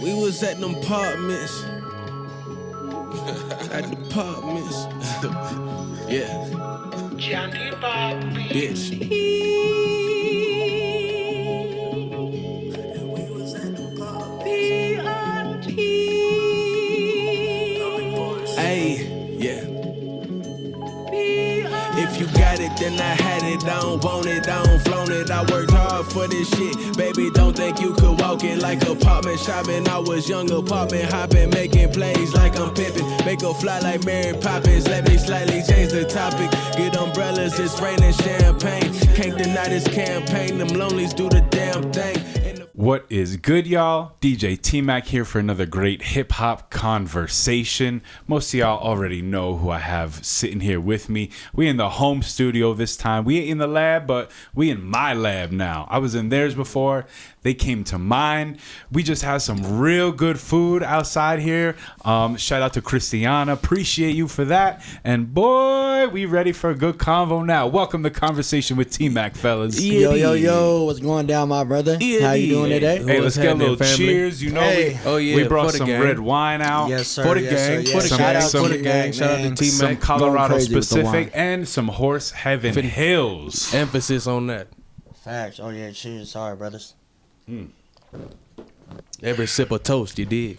We was at them apartments. At the apartments. Yeah. Bitch. And we was at them apartments. Hey, yeah. If you got it, then I had it. I don't want it, I don't flown it. I worked hard for this shit. Baby, don't think you could walk it like apartment shopping. I was young, apartment hopping, making plays like I'm pimping. Make her fly like Mary Poppins. Let me slightly change the topic. Get umbrellas, it's raining champagne. Can't deny this campaign. Them lonelies do the damn thing. What is good, y'all? DJ TMac here for another great hip-hop conversation. Most of y'all already know who I have sitting here with me. We in the home studio this time. We ain't in the lab, but we in my lab now. I was in theirs before. They came to mine. We just had some real good food outside here. Shout out to Christiana. Appreciate you for that. And boy, we ready for a good convo now. Welcome to Conversation with T-Mac, fellas. Yo, what's going down, my brother? How you doing today? Hey, let's get a little cheers. You know, we brought some red wine out. Yes, sir. For the yes, gang. Sir, For yes. the gang. For the gang. Shout out to T-Mac. Some Colorado crazy with the specific wine. and some Horse Heaven Hills. Emphasis on that. Facts. Oh, yeah, cheers. Sorry, brothers. Every sip of toast, you did.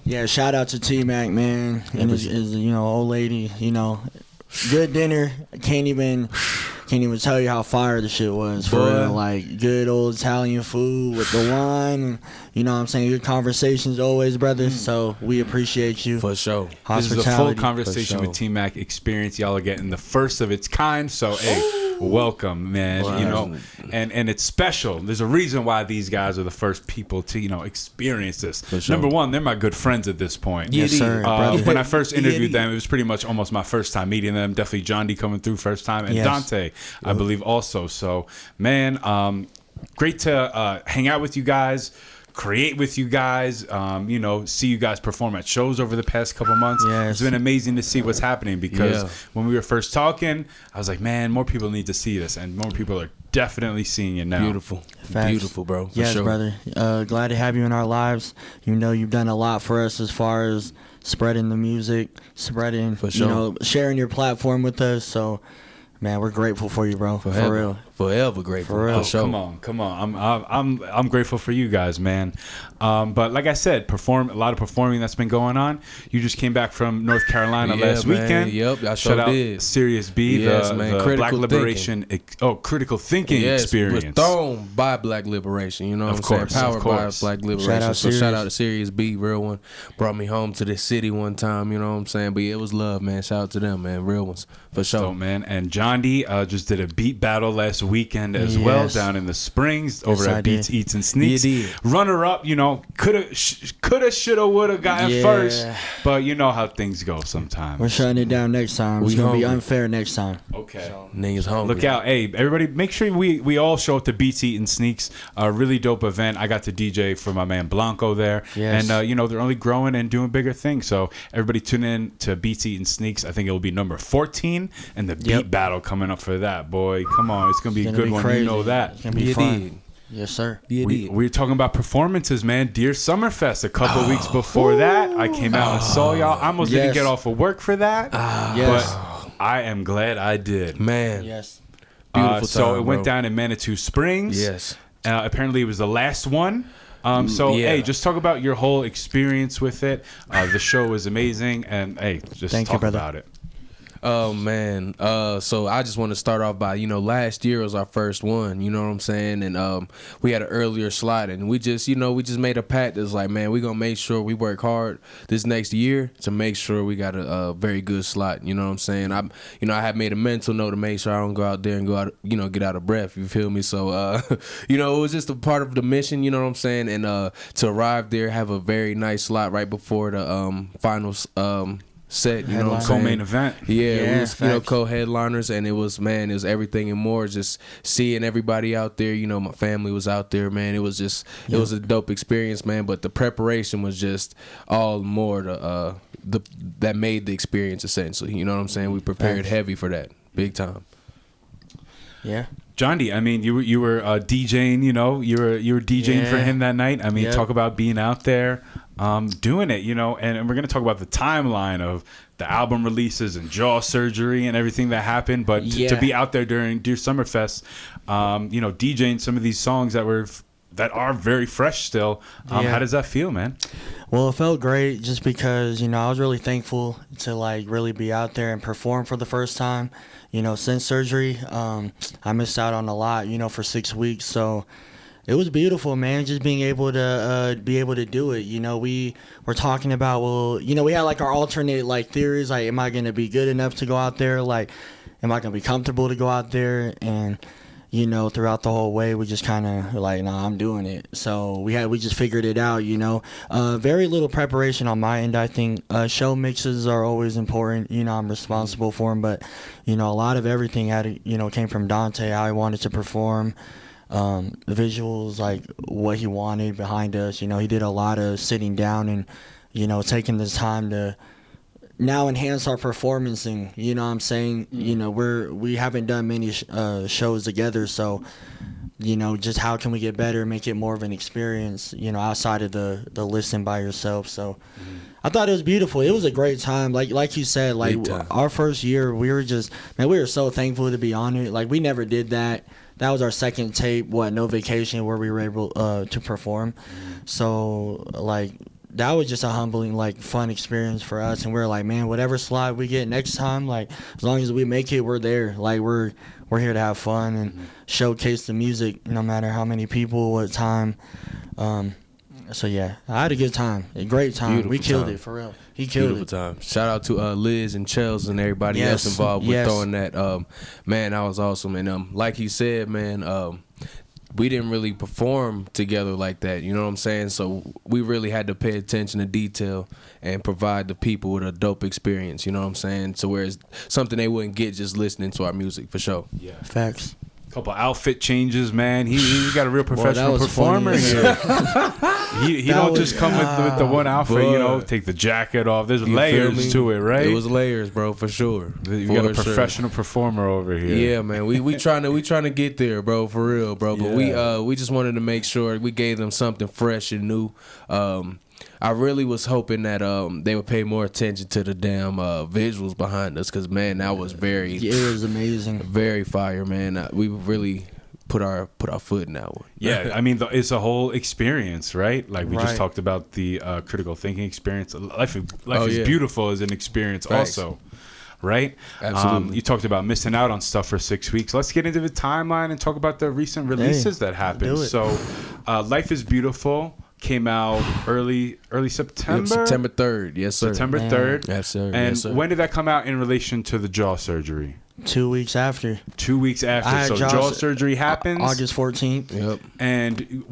Yeah, shout out to T-Mac, man. And his old lady, good dinner. I can't even tell you how fire the shit was for real. Like good old Italian food with the wine and you know what I'm saying, good conversations always, brothers. So we appreciate you. For sure. This is a full conversation with T-Mac experience. Y'all are getting the first of its kind. So hey, welcome, man. Wow. You know, and it's special. There's a reason why these guys are the first people to, experience this. Sure. Number one, they're my good friends at this point. Yes, sir. When I first interviewed them, it was pretty much almost my first time meeting them. Definitely Jahndi coming through first time, and Yes. Dante, I believe, also. So, man, great to hang out with you guys. Create with you guys, see you guys perform at shows over the past couple months. Yes. It's been amazing to see what's happening because when we were first talking, I was like, man, more people need to see this, and more people are definitely seeing it now. Beautiful. Facts. Beautiful, bro. For Yes, sure. brother. Glad to have you in our lives. You've done a lot for us as far as spreading the music, spreading, For sure. sharing your platform with us. So, man, we're grateful for you, bro. For real. Forever grateful. For real. For sure. Come on. I'm grateful for you guys, man. But like I said, a lot of performing that's been going on. You just came back from North Carolina last man. weekend. Yep, I Shout sure out did. Serious B, Yes, the man. Black Critical Liberation, critical thinking experience. Was thrown by Black Liberation. You know what Of I'm course, saying? Powered of by course. Black Shout Liberation. out So shout Sirius. out to Serious B, real one. Brought me home to this city one time. You know what I'm saying? But yeah, it was love, man. Shout out to them, man. Real ones. For sure. So, man, and Jahndi just did a beat battle last weekend as well down in the Springs over I at did. Beats, Eats, and Sneaks. You did. Runner up, coulda, shoulda, woulda gotten Yeah. first, but you know how things go sometimes. We're shutting it down next time. It's We going to be hungry. unfair next time. Okay. Niggas hungry. Look out. Hey, everybody, make sure we all show up to Beats, Eats, and Sneaks. A really dope event. I got to DJ for my man Blanco there. Yes. And, they're only growing and doing bigger things. So everybody tune in to Beats, Eats, and Sneaks. I think it will be number 14. And the beat battle coming up for that, boy. Come on. It's going to be a good one. Crazy. You know that. It's going to be You fun. did. Yes, sir. You We did. were talking about performances, man. Dear Summerfest, a couple weeks before that, I came out and saw y'all. I almost didn't Yes. get off of work for that, Yes. but I am glad I did. Man. Yes. Beautiful So time, it went bro. down in Manitou Springs. Yes. Apparently, it was the last one. Yeah. Hey, just talk about your whole experience with it. The show was amazing, and hey, just Thank you, talk brother. about it. Oh man. So I just want to start off by, last year was our first one, you know what I'm saying? And we had an earlier slot and we just made a pact that's like, man, we're gonna make sure we work hard this next year to make sure we got a very good slot, you know what I'm saying? I had made a mental note to make sure I don't go out there and get out of breath, you feel me? So it was just a part of the mission, you know what I'm saying? And to arrive there, have a very nice slot right before the finals set, you know what I'm saying? Co-main event. Yeah, we was, facts. co-headliners, and it was everything and more. Just seeing everybody out there, my family was out there, man. It was just, it was a dope experience, man. But the preparation was just all more that made the experience essentially. You know what I'm saying? We prepared Facts. heavy for that, big time. Yeah. Jahndi, I mean, you were DJing, you were DJing for him that night. I mean, talk about being out there. doing it, you know, and we're going to talk about the timeline of the album releases and jaw surgery and everything that happened. But to be out there during Summerfest, you know, DJing some of these songs that are very fresh still. How does that feel, man? Well, it felt great just because, you know, I was really thankful to like really be out there and perform for the first time, you know, since surgery. I missed out on a lot, you know, for 6 weeks. So it was beautiful, man, just being able to do it. You know, we were talking about, well, you know, we had like our alternate like theories, like, am I going to be good enough to go out there? Like, am I going to be comfortable to go out there? And, you know, throughout the whole way, we just kind of like, nah, I'm doing it. So we just figured it out, you know. Very little preparation on my end, I think. Show mixes are always important. You know, I'm responsible for them. But, you know, a lot of everything came from Dante, how he wanted to perform. The visuals, like what he wanted behind us. You know, he did a lot of sitting down and, you know, taking the time to now enhance our performancing. You know what I'm saying? You know, we haven't done many shows together, so, you know, just how can we get better, make it more of an experience, you know, outside of the listen by yourself. So I thought it was beautiful. It was a great time. Like you said, like our first year, we were so thankful to be on it. Like, we never did that. That was our second tape, No Vacation, where we were able to perform. So, like, that was just a humbling, like, fun experience for us. And we're like, man, whatever slot we get next time, like, as long as we make it, we're there. Like, we're here to have fun and showcase the music, no matter how many people, what time. So, yeah, I had a good time. A great time. Beautiful we killed time. it, for real. He killed Beautiful it. time. Shout out to Liz and Chels and everybody else involved with throwing that. Man, that was awesome. And like he said, man, we didn't really perform together like that. You know what I'm saying? So we really had to pay attention to detail and provide the people with a dope experience. You know what I'm saying? So whereas something they wouldn't get just listening to our music, for sure. Yeah. Facts. Couple outfit changes, man. He got a real professional performer here. He don't just come with the one outfit, you know, take the jacket off. There's layers to it, right? It was layers, bro, for sure. You got a professional performer over here. Yeah, man. We trying to get there, bro, for real, bro. But we just wanted to make sure we gave them something fresh and new. I really was hoping that they would pay more attention to the damn visuals behind us, because, man, that was very... It was amazing. Very fire, man. We really put our foot in that one. Yeah, I mean, it's a whole experience, right? Like, we just talked about the critical thinking experience. Life is beautiful as an experience also, right? Absolutely. You talked about missing out on stuff for 6 weeks. Let's get into the timeline and talk about the recent releases that happened. So, Life is Beautiful came out early September. September 3rd, yes sir. September 3rd. Yes sir. And yes, sir. when did that come out in relation to the jaw surgery? 2 weeks after. 2 weeks after. So jaw surgery happens August 14th. Yep. And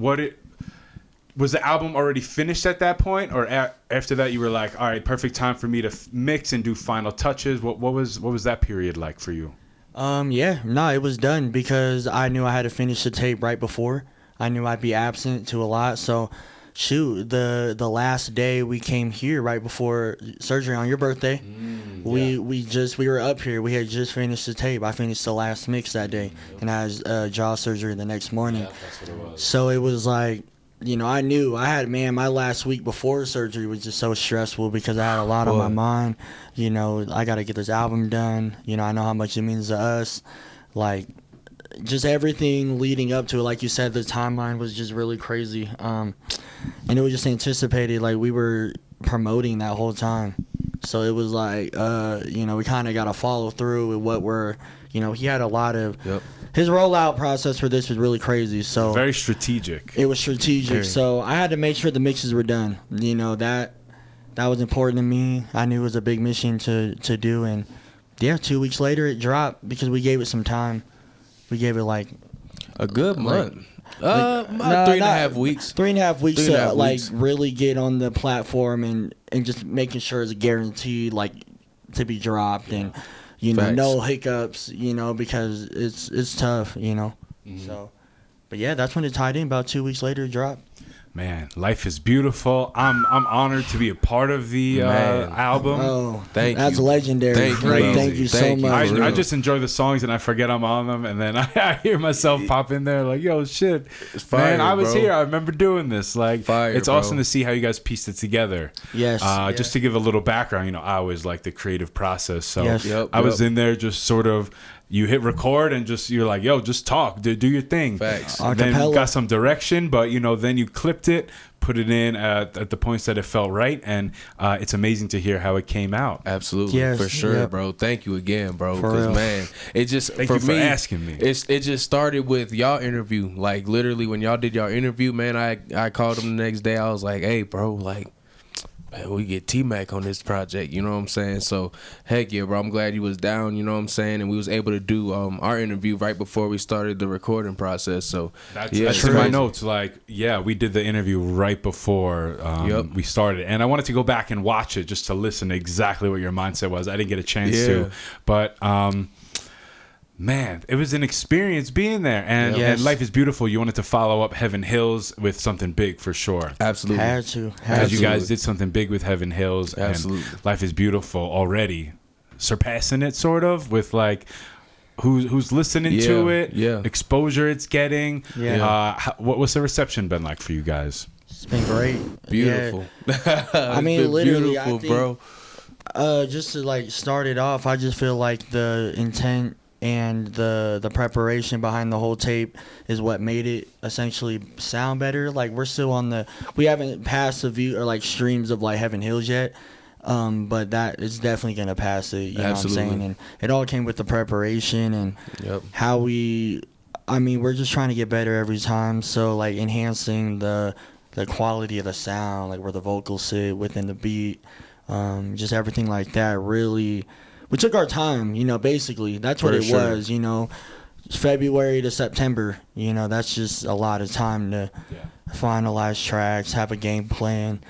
was the album already finished at that point, or after that you were like, all right, perfect time for me to mix and do final touches? What was that period like for you? It was done because I knew I had to finish the tape right before. I knew I'd be absent to a lot, so shoot, the last day we came here right before surgery on your birthday, we were up here. We had just finished the tape. I finished the last mix that day, and I had jaw surgery the next morning. Yeah, that's what it was. So it was like, you know, I knew I had, my last week before surgery was just so stressful because I had a lot on my mind. You know, I got to get this album done. You know, I know how much it means to us. Like, just everything leading up to it, like you said, the timeline was just really crazy. And it was just anticipated, like we were promoting that whole time. So it was like, you know, we kind of got to follow through with what we're, you know, he had a lot of, his rollout process for this was really crazy. So very strategic. It was strategic. So I had to make sure the mixes were done. You know, that was important to me. I knew it was a big mission to do. And yeah, 2 weeks later it dropped because we gave it some time. We gave it like a good month. 3.5 weeks. 3.5 weeks to like really get on the platform and just making sure it's guaranteed like to be dropped and you know no hiccups, you know, because it's tough, you know. So but yeah, that's when it tied in. About 2 weeks later it dropped. Man, life is beautiful. I'm honored to be a part of the album. Oh, Thank that's you. legendary. Thank you, Like, bro. thank you so Thank you. much. I just enjoy the songs and I forget I'm on them, and then I hear myself pop in there like, "Yo, shit, fire, man, I was bro. here. I remember doing this." Like, Fire, it's bro. awesome to see how you guys pieced it together. Yes. Just to give a little background, I always like the creative process, so Yes. I was in there just sort of. You hit record and you're like, yo, just talk, do your thing. Facts. Then Acapella. got some direction, but then you clipped it, put it in at the points that it felt right, and it's amazing to hear how it came out. Absolutely, Yes, for sure, yep. bro. Thank you again, bro. For Because real. man, it just Thank for you for me asking me. It just started with y'all interview. Like literally, when y'all did y'all interview, man, I called him the next day. I was like, hey, bro, like. Man, we get TMac on this project, you know what I'm saying? So, heck yeah, bro, I'm glad you was down, you know what I'm saying? And we was able to do our interview right before we started the recording process. So, That's in my notes. Like, yeah, we did the interview right before we started. And I wanted to go back and watch it just to listen to exactly what your mindset was. I didn't get a chance to. But, man, it was an experience being there. And, Yes. and life is beautiful. You wanted to follow up Heaven Hills with something big for sure. Absolutely. Had to. Because you guys did something big with Heaven Hills. Absolutely. And Life is Beautiful already. Surpassing it, sort of, with like... Who's listening to it? Yeah. Exposure it's getting. Yeah. What's the reception been like for you guys? It's been great. Beautiful. Yeah. I mean, It's been literally, beautiful, I think, bro. just to like start it off, I just feel like the intent and the preparation behind the whole tape is what made it essentially sound better. Like we haven't passed the view or like streams of like Heaven Hills yet. But that is definitely gonna pass it. You know what I'm saying? And it all came with the preparation and how we're just trying to get better every time. So like enhancing the quality of the sound, like where the vocals sit within the beat, just everything like that. Really, we took our time. Basically that's what it was. February to September. That's just a lot of time to finalize tracks, have a game plan,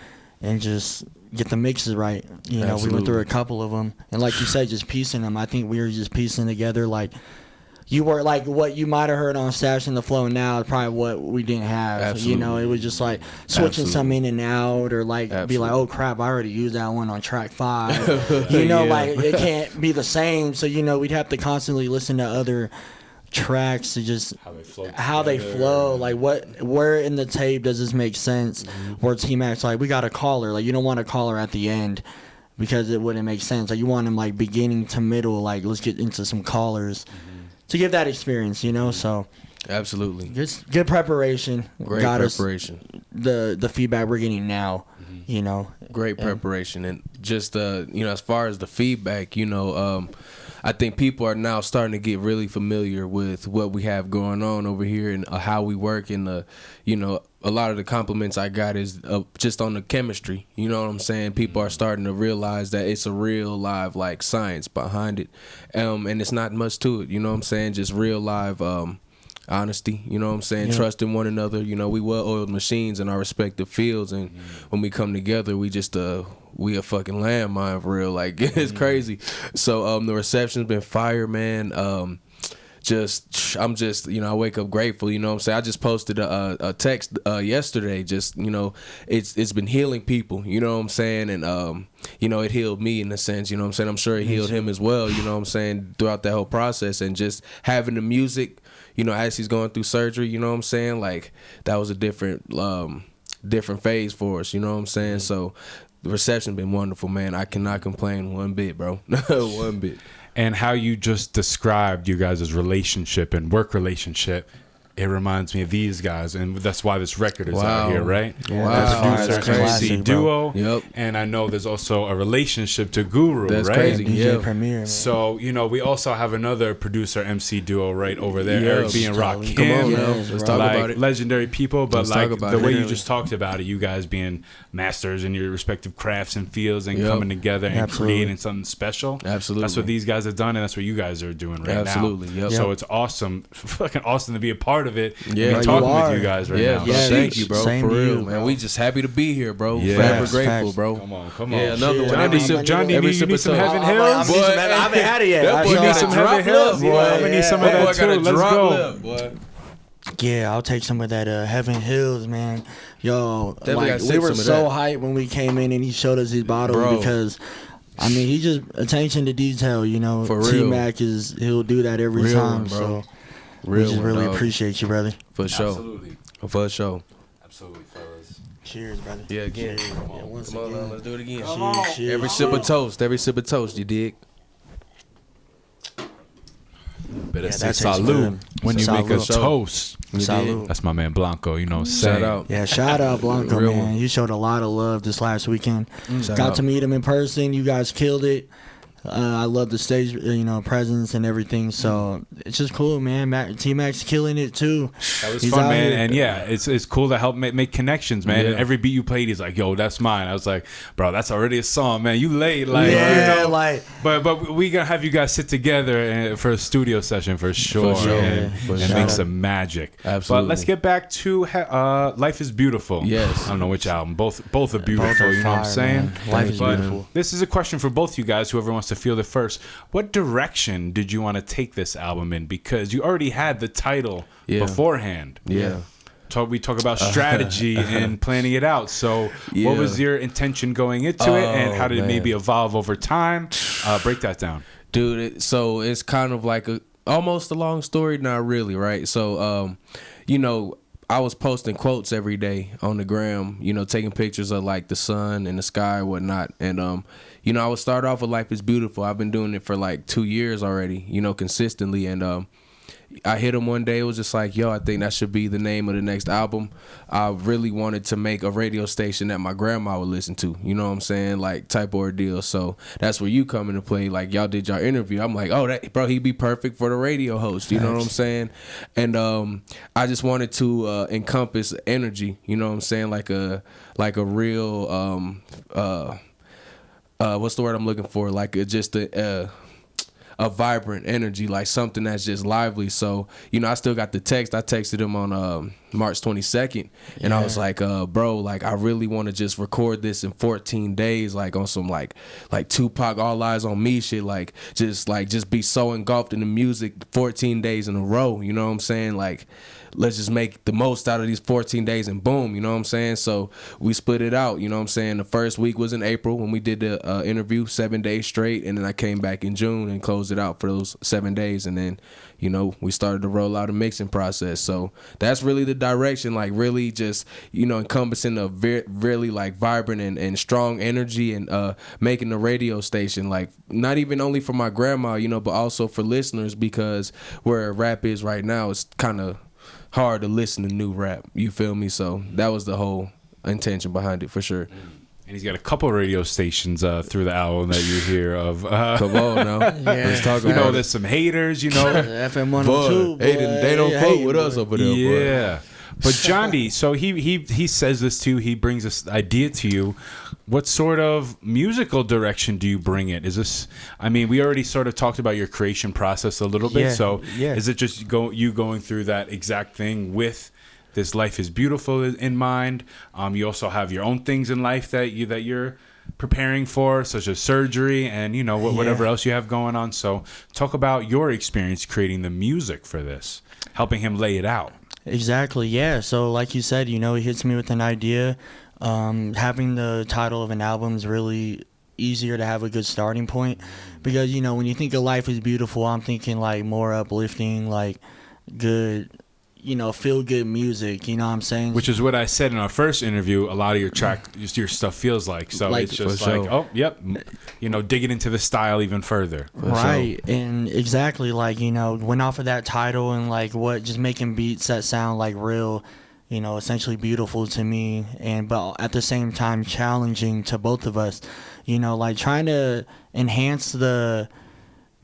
and just get the mixes right. We went through a couple of them, and like you said, just piecing them. I think we were just piecing together. Like you were like what you might have heard on Stash in the Flow now is probably what we didn't have. Absolutely. It was just like switching some in and out, or like be like, oh crap, I already used that one on track 5. Like it can't be the same. So we'd have to constantly listen to other tracks to just how they flow, like where in the tape does this make sense, where TMac's like, we got a caller, like you don't want a caller at the end because it wouldn't make sense. Like you want them like beginning to middle, like let's get into some callers to give that experience, so Absolutely. good preparation. Great got preparation. Us the feedback we're getting now, Great preparation. And just as far as the feedback, I think people are now starting to get really familiar with what we have going on over here and how we work. And, a lot of the compliments I got is just on the chemistry. You know what I'm saying? People are starting to realize that it's a real live, like, science behind it. And it's not much to it. You know what I'm saying? Just real live honesty. You know what I'm saying? Yeah. Trusting one another. We well-oiled machines in our respective fields. And when we come together, we just... we a fucking landmine for real. Like, it's crazy. So the reception's been fire, man. I'm just I wake up grateful. You know what I'm saying? I just posted a text yesterday. Just it's been healing people. You know what I'm saying? And it healed me in a sense. You know what I'm saying? I'm sure it healed him as well. You know what I'm saying? Throughout that whole process, and just having the music. As he's going through surgery. You know what I'm saying? Like that was a different phase for us. You know what I'm saying? So. The reception been wonderful, man. I cannot complain one bit, bro. One bit. And how you just described you guys' relationship and work relationship, it reminds me of these guys, and that's why this record is out here, right? Yeah, Wow. The that's producer crazy, MC bro. duo, Yep. and I know there's also a relationship to Guru, That's right? crazy. DJ Yeah. Premier, man. So we also have another producer MC duo right over there, Yeah. Eric B and Rock Kim. Come on, Yeah, now. yes, Let's bro. talk Like about it. legendary people, but Let's like talk about the it. way you Literally. just talked about it, you guys being masters in your respective crafts and fields and Yep. coming together and Absolutely. creating something special. Absolutely. That's what these guys have done, and that's what you guys are doing right Absolutely, now. yep. So it's awesome, fucking awesome to be a part of it. Yeah. and You talking are. with you guys right Yeah, now. bro. Yes. Thank you, bro. Same for to real, you, man. bro. We just happy to be here, bro. Yeah. Forever Facts, grateful, facts. bro. Come on. Yeah, another Shit. one. Johnny, Johnny, Johnny, every you need some episode. Heaven I Hills? haven't had it yet. That boy You gotta need some drop Heaven Hills? lip, boy. I'm gonna need some of That boy that gotta too. Let's drop go. lip, boy. Yeah, I'll take some of that Heaven Hills, man. Yo, Definitely gotta like sip we were some of so that. hyped when we came in and he showed us his bottle Bro. because, I mean, he just attention to detail. You know, For real. T-Mac he'll do that every Real time. one, bro. So we Real just one, really dog. appreciate you, brother. For sure. Absolutely. For sure. Absolutely, fellas. Cheers, brother. Yeah, again. Cheers. Yeah, once Come on, again. let's do it again. Cheers, cheers. Every sip of toast, you dig? Better Yeah, say that tastes salute good. when you make a Salute. toast. You Salute. dig? That's my man Blanco, you know what I'm Shout saying? out. Yeah, shout out Blanco, Real man. one. You showed a lot of love this last weekend. Shout Got out. to meet him in person. You guys killed it. I love the stage, presence and everything. So it's just cool, man. T-Mac's killing it too. That was He's fun, out man. here. And yeah, it's cool to help make connections, man. Yeah. And every beat you played, he's like, yo, that's mine. I was like, bro, that's already a song, man. You late. Like, Yeah, you know? like- But we going to have you guys sit together for a studio session for sure. sure. And, For and sure. make some magic. Absolutely. But let's get back to Life is Beautiful. Yes. I don't know which album. Both are beautiful, Both are you know what I'm fire, saying? man. Life is But beautiful. this is a question for both you guys, whoever wants to field it first. What direction did you want to take this album in? Because you already had the title Yeah. beforehand. Yeah. We talk about strategy and planning it out. So, Yeah. what was your intention going into it, and how did it man. maybe evolve over time? Break that down. Dude, so it's kind of like almost a long story, not really, right? So, I was posting quotes every day on the gram, taking pictures of like the sun and the sky and whatnot. And, I would start off with Life is Beautiful. I've been doing it for like 2 years already, consistently. And I hit him one day. It was just like, yo, I think that should be the name of the next album. I really wanted to make a radio station that my grandma would listen to. You know what I'm saying? Like type ordeal. So that's where you come into play. Like y'all did y'all interview. I'm like, oh, he'd be perfect for the radio host. You know what I'm saying? And I just wanted to encompass energy. You know what I'm saying? Like a real what's the word I'm looking for? Like just a vibrant energy, like something that's just lively. So, I still got the text. I texted him on March 22nd, and I was like, bro, like I really want to just record this in 14 days, like on some like Tupac All Eyes on Me shit, like just be so engulfed in the music 14 days in a row. You know what I'm saying? Like, let's just make the most out of these 14 days and boom, you know what I'm saying? So we split it out, you know what I'm saying? The first week was in April when we did the interview 7 days straight, and then I came back in June and closed it out for those 7 days, and then, we started to roll out a mixing process. So that's really the direction, like really just, encompassing a really like vibrant and strong energy, and making the radio station like not even only for my grandma, but also for listeners, because where rap is right now, it's kind of hard to listen to new rap. You feel me? So that was the whole intention behind it, for sure. And he's got a couple radio stations through the album that you hear of. Come on now. Let's talk about it. There's some haters, FM 102, Boy, they don't fuck with us over there, boy. Yeah. But Jahndi, so he says this too. He brings this idea to you. What sort of musical direction do you bring it? Is this? I mean, we already sort of talked about your creation process a little bit. Yeah, So yeah. is it just you going through that exact thing with this Life is Beautiful in mind? You also have your own things in life that you're preparing for, such as surgery and whatever else you have going on. So talk about your experience creating the music for this, helping him lay it out. Exactly, yeah. So like you said, he hits me with an idea. Having the title of an album is really easier to have a good starting point, because when you think of Life is Beautiful, I'm thinking like more uplifting, like good, feel good music. You know what I'm saying? Which is what I said in our first interview. A lot of your stuff feels like. So Like, it's just for like, sure. oh, yep, digging into the style even further. Right, and exactly, like, went off of that title and like just making beats that sound like real, essentially beautiful to me, but at the same time challenging to both of us, like trying to enhance the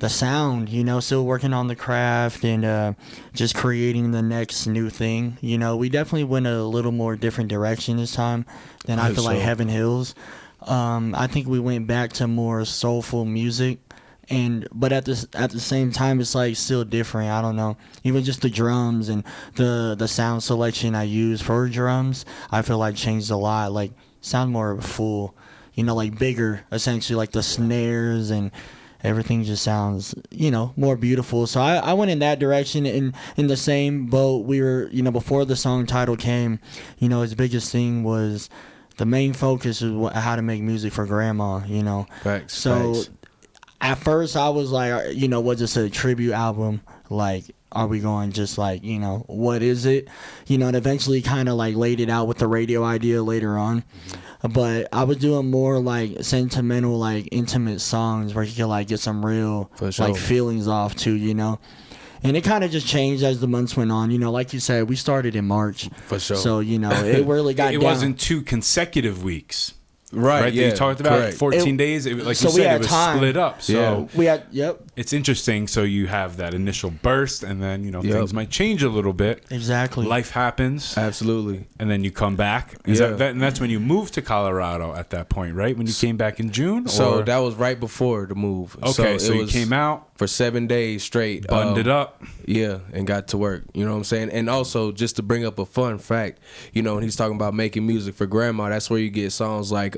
sound, still working on the craft and just creating the next new thing. We definitely went a little more different direction this time than I feel like Heaven Hills. I think we went back to more soulful music, but at the same time, it's like still different. I don't know. Even just the drums and the sound selection I use for drums, I feel like changed a lot. Like sound more full, like bigger, essentially, like the snares and everything just sounds, more beautiful. So I went in that direction. In the same boat, we were, before the song title came, his biggest thing was the main focus is how to make music for grandma, Facts. So Facts. at first I was like, was this a tribute album? Like, are we going just like, what is it? And eventually kind of like laid it out with the radio idea later on. But I was doing more like sentimental, like intimate songs where you could like get some real like feelings off too, And it kind of just changed as the months went on. Like you said, we started in March. For sure. So, it really got It down. wasn't 2 consecutive weeks. Right, Yeah. You talked about correct. 14 days. Like so you we said, had it was time. split up. So We had, yep. it's interesting. So you have that initial burst, and then, things might change a little bit. Exactly. Life happens. Absolutely. And then you come back. And that's when you moved to Colorado at that point, right? When you came back in June? So that was right before the move. Okay, so you came out. For 7 days straight. Bunned it up. Yeah, and got to work. You know what I'm saying? And also, just to bring up a fun fact, when he's talking about making music for grandma, that's where you get songs like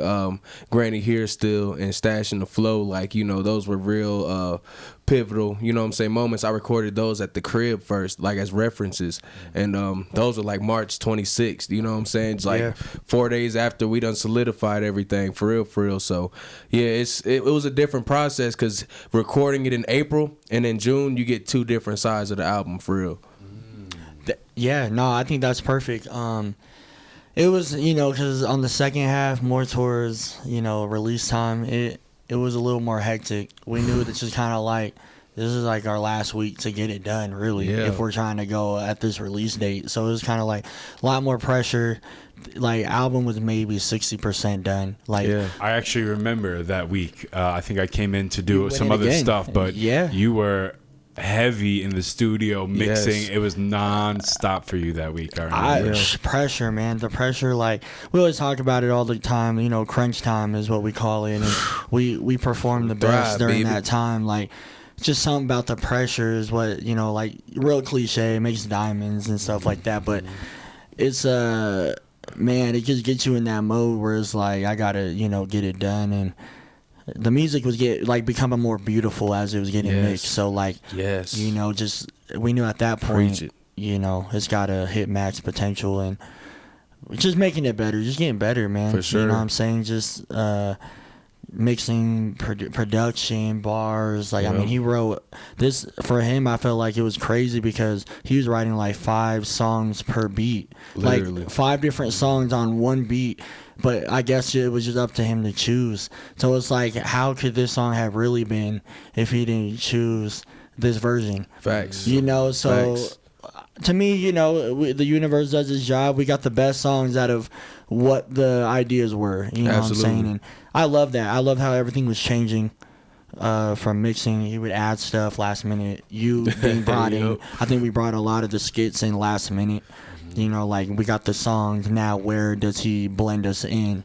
Granny Here Still and Stash in the Flow. Like, those were real pivotal, moments. I recorded those at the crib first, like as references. And those were like March 26th, you know what I'm saying? It's like 4 days after we done solidified everything, for real. So, yeah, it was a different process because recording it in April and in June, you get 2 different sides of the album, for real. Yeah, no, I think that's perfect. It was, because on the second half, more towards, release time, it was a little more hectic. We knew this was kind of like, this is like our last week to get it done, really, if we're trying to go at this release date. So it was kind of like a lot more pressure. Like, album was maybe 60% done. Like, I actually remember that week. I think I came in to do some other stuff, but you were heavy in the studio mixing. It was non-stop for you that week. I remember. Pressure, man. The pressure, like, we always talk about it all the time. Crunch time is what we call it. And we perform the best during that time. Like, just something about the pressure is what, like, real cliche, makes diamonds and stuff like that. But it's, man, it just gets you in that mode where it's like, I gotta, get it done. And the music was becoming more beautiful as it was getting mixed. So, like, just, we knew at that point, it's gotta hit max potential, and just making it better, just getting better, man. For sure. You know what I'm saying? Just mixing, production, bars. Like, I mean, he wrote this for him. I felt like it was crazy because he was writing like 5 songs per beat, Literally. like 5 different songs on one beat. But I guess it was just up to him to choose. So it's like, how could this song have really been if he didn't choose this version? Facts. So Facts. To me, the universe does its job. We got the best songs out of what the ideas were. You know what I'm saying? And I love that. I love how everything was changing from mixing. He would add stuff last minute. You being brought in. I think we brought a lot of the skits in last minute. Like, we got the songs. Now, where does he blend us in?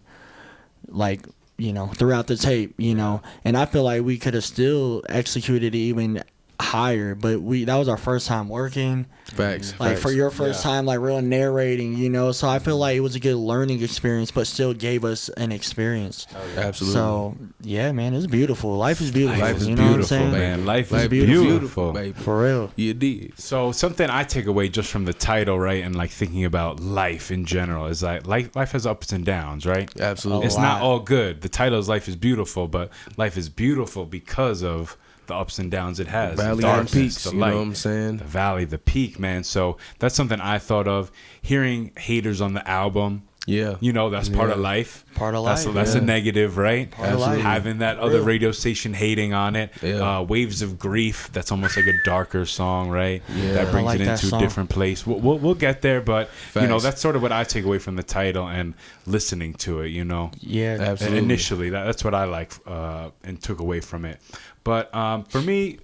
Like, throughout the tape, And I feel like we could have still executed it even higher, but that was our first time working. Facts. Like, for your first time, like, really narrating, So I feel like it was a good learning experience, but still gave us an experience. Absolutely. So, yeah, man, it's beautiful. Life is beautiful. Life is you know what I'm beautiful, saying? man. Life is beautiful. baby. For real. You did. So something I take away just from the title, right, and like thinking about life in general is like life has ups and downs, right? Absolutely. It's not all good. The title is Life is Beautiful, but life is beautiful because of the ups and downs it has. Valley the darkness, and peaks, the you light, know what I'm saying? The valley, the peak, man. So that's something I thought of. Hearing haters on the album. Yeah. That's part of life. Part of life. That's a negative, right? Part of life. Having that other radio station hating on it. Yeah. Waves of Grief. That's almost like a darker song, right? Yeah. That brings like it that into a song. different place. We'll get there, but Facts. that's sort of what I take away from the title and listening to it. Yeah. Absolutely. And initially, that's what I like and took away from it. But for me,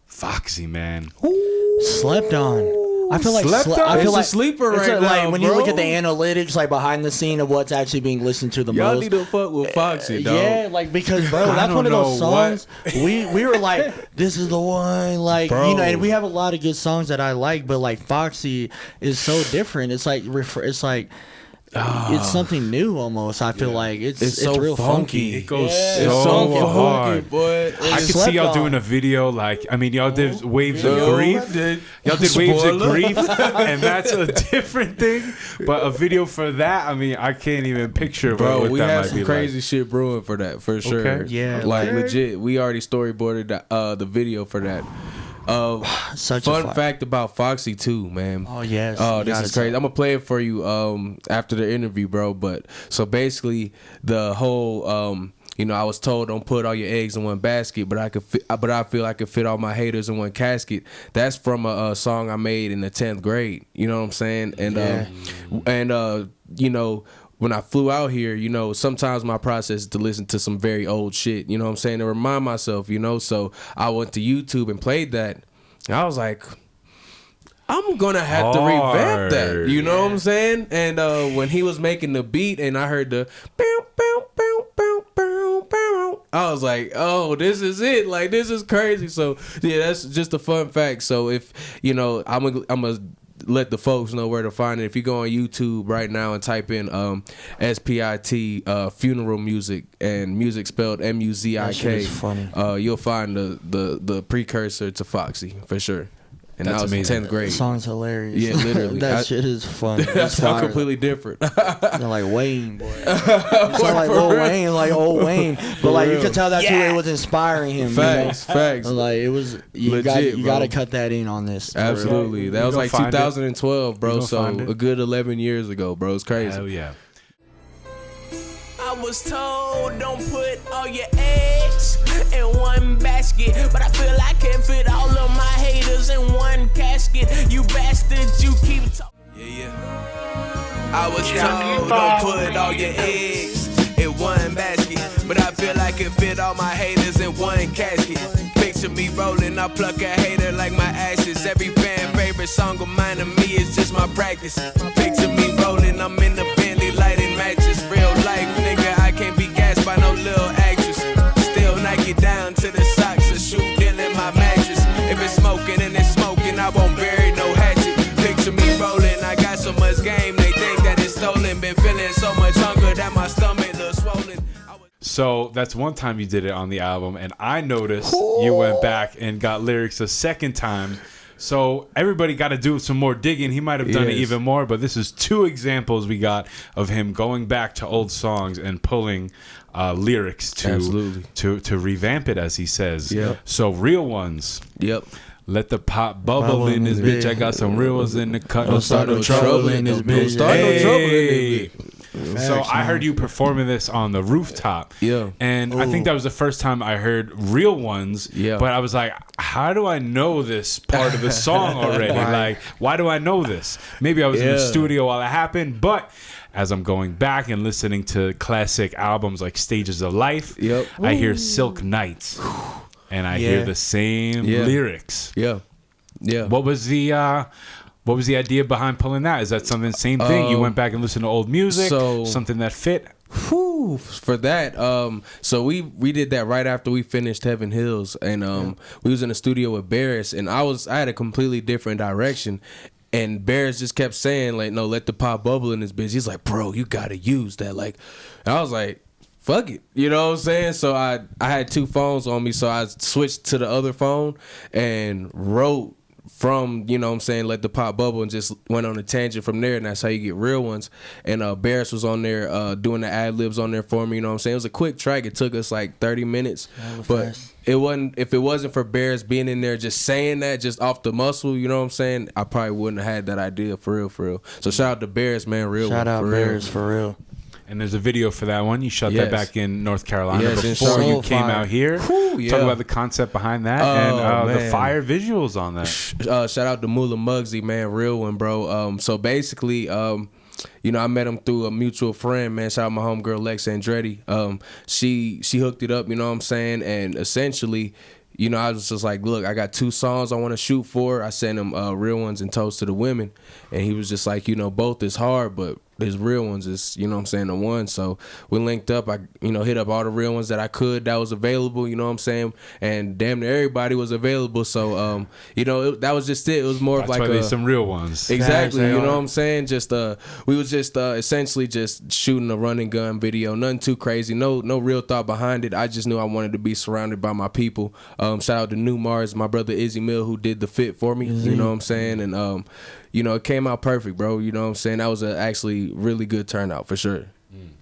FOXY, man. Slept on. I feel like Slept on? I feel It's a like sleeper it's right like now, when you bro. look at the analytics, like behind the scene of what's actually being listened to the Y'all most. need to fuck with FOXY, dog. Yeah, like, because, bro, I that's don't one of those know songs. We were like, this is the one, like, Bro. and we have a lot of good songs that I like, but like FOXY is so different. It's like it's something new almost. I feel like it's so real funky. It goes It's so so hard. funky, boy. I could see y'all doing a video like, I mean, y'all did Waves of Yo, Grief. Y'all did Waves of Spoiler. Grief, and that's a different thing. But a video for that, I mean, I can't even picture Bro, what we that have might some be crazy like. shit brewing for that, for sure. Okay. Yeah, like okay. legit. We already storyboarded the video for that. Such a Fun fact about FOXY too, man. Oh yes. Oh, You this gotta is crazy. tell. I'm gonna play it for you after the interview, bro. But so basically, the whole you know, I was told don't put all your eggs in one basket, but I feel I could fit all my haters in one casket. That's from a song I made in the 10th grade. You know what I'm saying? And you know, when I flew out here, you know, sometimes my process is to listen to some very old shit, you know what I'm saying, to remind myself, you know. So I went to YouTube and played that. And I was like, I'm gonna have to revamp that, you know what I'm saying? And when he was making the beat and I heard the bow, bow, bow, bow, bow, bow, I was like, oh, this is it. Like, this is crazy. So yeah, that's just a fun fact. So if, you know, I'm gonna let the folks know where to find it. If you go on YouTube right now and type in SPIT funeral music, and music spelled MUZIK, That shit is funny. you'll find the precursor to FOXY for sure. And That's that was amazing. in 10th grade. The song's hilarious. Yeah, literally. That shit is fun. That's It's fire. completely different. Sound like Wayne, boy. It sound like Lil Wayne, like old Wayne. But like you real. could tell that's who it was inspiring him. Facts, you know? facts. Like it was. You Legit, got bro. to cut that in on this. Absolutely. That You was gonna like find it? 2012, You bro. gonna So find it? a good 11 years ago, bro. It's crazy. Hell yeah. I was told don't put all your eggs in one basket, but I feel I can fit all of my haters in one casket. You bastards, you keep talking. Yeah. I was told don't put all your eggs in one basket, but I feel I can fit all my haters in one casket. Picture me rolling, I pluck a hater like my ashes. Every fan favorite song of mine to me is just my practice. Picture me rolling, I'm in the Bentley lighting matches. Real life, nigga, I can't be gassed by no little actress. Still Nike down to the socks, a shoe deal in my mattress. If it's smoking and it's smoking, I won't bury no hatchet. Picture me rolling, I got so much game, they think that it's stolen. Been feeling so much hunger that my stomach looks swollen. So that's one time you did it on the album, and I noticed you went back and got lyrics a second time. So everybody got to do some more digging. He might have done it Yes. even more, but this is 2 examples we got of him going back to old songs and pulling lyrics Absolutely. to revamp it, as he says. Yep. So real ones. Yep. Let the pop bubble in this bitch. I got some real ones in the cut. Don't start no trouble in this bitch. Don't start no trouble in this bitch. So I heard you performing this on the rooftop. Yeah. And I think that was the first time I heard real ones. Yeah. But I was like, how do I know this part of the song already? Like, why do I know this? Maybe I was in the Yeah. studio while it happened, but as I'm going back and listening to classic albums like Stages of Life, Yep. I hear Silk Nights. And I hear Yeah. the same Yeah. lyrics. Yeah. Yeah. What was the idea behind pulling that? Is that something same thing? You went back and listened to old music, so- something that fit? Whew, for that, so we did that right after we finished Heaven Hills, and we was in the studio with Barris, and I had a completely different direction, and Barris just kept saying like, no, let the pop bubble in this bitch. He's like, bro, you gotta use that, like, and I was like, fuck it, you know what I'm saying? So I had 2 phones on me, so I switched to the other phone and wrote from, you know what I'm saying, let the pop bubble, and just went on a tangent from there, and that's how you get real ones. And Barris was on there doing the ad-libs on there for me, you know what I'm saying? It was a quick track. It took us like 30 minutes. But fast. it wasn't, if it wasn't for Barris being in there just saying that just off the muscle, you know what I'm saying, I probably wouldn't have had that idea for real. So shout out to Barris, man, real Shout one, out for real. Bears for real. And there's a video for that one. You shot Yes. that back in North Carolina Yes, in before you so came fire. out here. Whew, yeah. Talk about the concept behind that Oh, and the man. fire visuals on that. Shout out to Mula Muggsy, man, real one, bro. So basically, you know, I met him through a mutual friend, man. Shout out my homegirl Lex Andretti. She hooked it up, you know what I'm saying, and essentially, you know, I was just like, look, I got 2 songs I want to shoot for. I sent him Real Ones and Toast to the Women, and he was just like, you know, both is hard, but his real ones is, you know what I'm saying, the one. So we linked up. I, you know, hit up all the real ones that I could that was available, you know what I'm saying? And damn near everybody was available. So, you know, that was just it. It was more That's of like why there's some real ones. Exactly, you know what I'm saying? Just we was just essentially just shooting a run and gun video. Nothing too crazy. No real thought behind it. I just knew I wanted to be surrounded by my people. Shout out to New Mars, my brother Izzy Mill, who did the fit for me. You know what I'm saying? And you know, it came out perfect, bro. You know what I'm saying? That was a actually really good turnout for sure.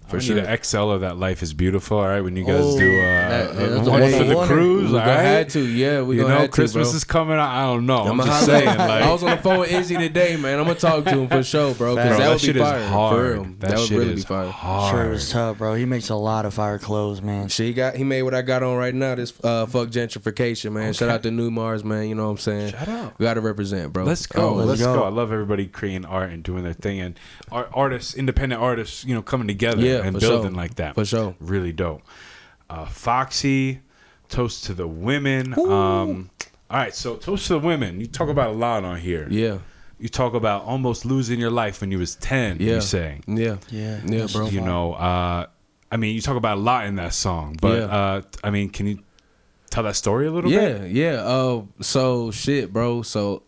For sure. Need an XL of that Life is Beautiful, all right? When you guys do that's one the for the cruise, we all right? had to, yeah. We you know, had Christmas to, bro. is coming out. I don't know. I'm just saying. Like, I was on the phone with Izzy today, man. I'm gonna talk to him for sure, bro. Because that would shit be fire. is hard. For real. That would really be fire. Hard. Sure, it was tough, bro. He makes a lot of fire clothes, man. Shit, he made what I got on right now. This fuck gentrification, man. Shout out to New Mars, man. You know what I'm saying? Shout out. We gotta represent, bro. Let's go. Let's go. I love everybody creating art and doing their thing, and artists, independent artists, you know, coming together and building like that. For sure. Really dope. Foxy, Toast to the Women. All right, so Toast to the Women. You talk about a lot on here. Yeah. You talk about almost losing your life when you was 10. Yeah. You say. Yeah, bro. You know, I mean, you talk about a lot in that song, but I mean, can you tell that story a little bit? Yeah. So shit, bro. So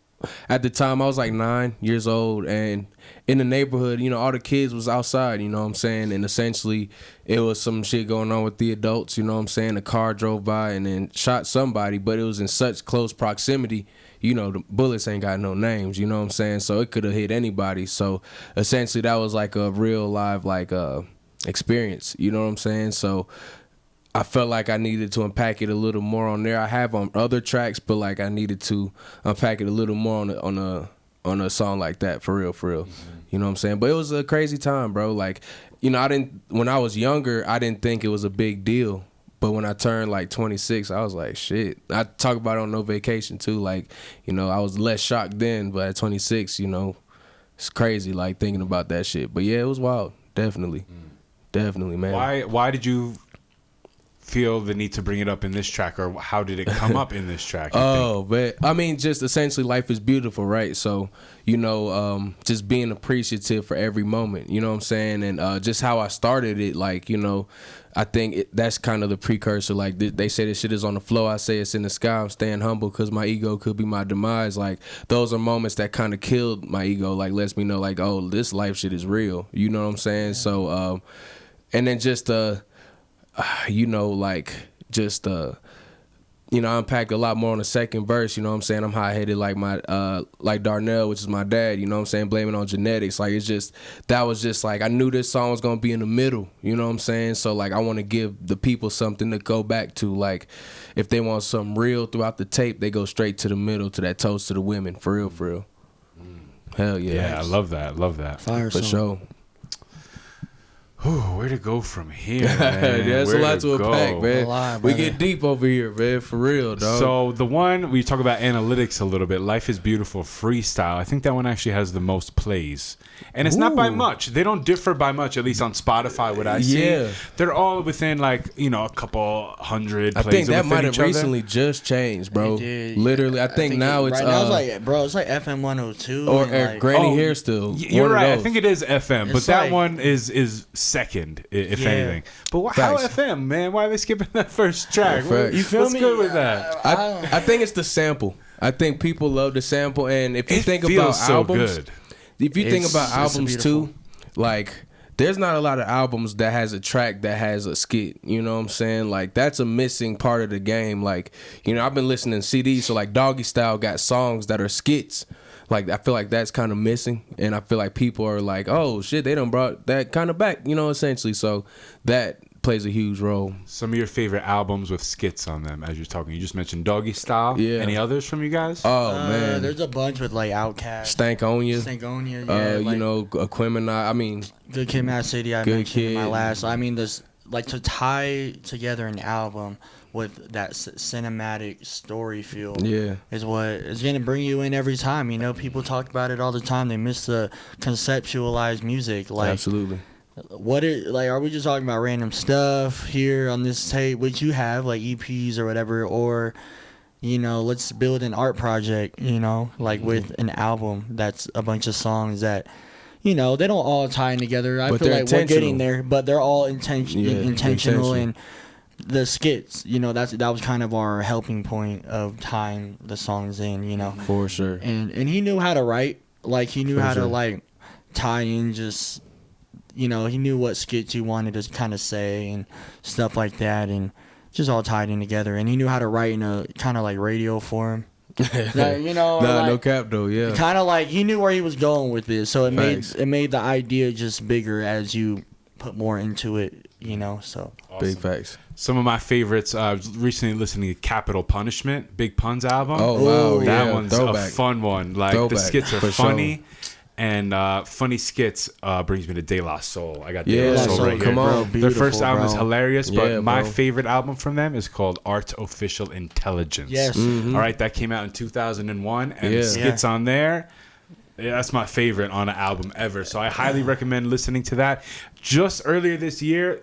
at the time I was like 9 years old, and in the neighborhood, you know, all the kids was outside, you know what I'm saying? And essentially it was some shit going on with the adults, you know what I'm saying? The car drove by and then shot somebody, but it was in such close proximity, you know, the bullets ain't got no names, you know what I'm saying? So it could have hit anybody. So essentially that was like a real live like experience, you know what I'm saying? So I felt like I needed to unpack it a little more on there. I have on other tracks, but like I needed to unpack it a little more on a song like that, for real. You know what I'm saying? But it was a crazy time, bro. Like, you know, when I was younger, I didn't think it was a big deal. But when I turned like 26, I was like, shit. I talk about it on No Vacation too. Like, you know, I was less shocked then, but at 26, you know, it's crazy like thinking about that shit. But yeah, it was wild. Definitely, man. Why did you feel the need to bring it up in this track, or how did it come up in this track? But I mean, just essentially Life is Beautiful, right? So, you know, just being appreciative for every moment, you know what I'm saying? And just how I started it, like, you know, I think that's kind of the precursor. Like, they say this shit is on the flow, I say it's in the sky. I'm staying humble because my ego could be my demise. Like, those are moments that kind of killed my ego, like lets me know like, oh, this life shit is real, you know what I'm saying? Yeah. So and then just you know, like, just, you know, I unpacked a lot more on the second verse, you know what I'm saying? I'm high-headed like my, like Darnell, which is my dad, you know what I'm saying? Blaming on genetics. Like, it's just, that was just like, I knew this song was going to be in the middle, you know what I'm saying? So, like, I want to give the people something to go back to. Like, if they want something real throughout the tape, they go straight to the middle, to that Toast to the Women, for real. Hell yeah. Yeah, I love that. Fire for song. sure. Ooh, where to go from here, man? That's a lot to unpack, man. Lot, we get deep over here, man, for real, dog. So the one we talk about analytics a little bit, Life is Beautiful freestyle, I think that one actually has the most plays. And it's not by much. They don't differ by much, at least on Spotify, what I see. Yeah. They're all within, like, you know, a couple hundred plays. I think that might have other. recently just changed, bro. Literally, I think now it's right now it's like, bro, it's like FM 102 or like, Granny Hair still. You're right. I think it is FM, but It's that like, one is second, if anything. But how Facts. FM, man? Why are they skipping that first track? Facts. You feel What's me? good with that? I think it's the sample. I think people love the sample, and if you It think feels about so albums, good. if you think It's about albums beautiful. too, like, there's not a lot of albums that has a track that has a skit. You know what I'm saying? Like, that's a missing part of the game. Like, you know, I've been listening to CDs, so like Doggy Style got songs that are skits. Like, I feel like that's kind of missing, and I feel like people are like, oh shit, they done brought that kind of back, you know, essentially. So that plays a huge role. Some of your favorite albums with skits on them, as you're talking. You just mentioned Doggy Style. Yeah. Any others from you guys? Oh man, there's a bunch with like Outkast, Stankonia, yeah, you like, know, Aquemini. I mean, Good Kid, Mad City. I Good mentioned in my Kid. last. I mean, this like to tie together an album with that cinematic story feel. Yeah. Is what is gonna bring you in every time. You know, people talk about it all the time. They miss the conceptualized music. Like, absolutely. Are we just talking about random stuff here on this tape, which you have like EPs or whatever, or you know, let's build an art project, you know, like with an album that's a bunch of songs that, you know, they don't all tie in together. I But feel they're like we're getting intentional. there, but they're all intentional. intentional. And the skits, you know, that was kind of our helping point of tying the songs in, you know. For sure. And he knew how to write, like he knew For how to sure. like tie in just, you know, he knew what skits he wanted to kind of say and stuff like that, and just all tied in together. And he knew how to write in a kind of like radio form. Like, you know, Nah, like, no cap though. Yeah. kind of like he knew where he was going with it, so it Facts. made the idea just bigger as you put more into it, you know. So Big facts. Some of my favorites. I was recently listening to Capital Punishment, Big Pun's album. Oh wow, Ooh. that yeah. one's Throwback. a fun one. Like the Throwback, skits are for funny, sure. and funny skits brings me to De La Soul. I got De Yeah, La De La Soul Soul, right here. come on. bro, Their first beautiful, album is bro. hilarious, but Yeah, my bro. favorite album from them is called Artificial Intelligence. Yes. All right, that came out in 2001, and Yeah. the skits on there. Yeah, that's my favorite on an album ever. So I highly recommend listening to that. Just earlier this year,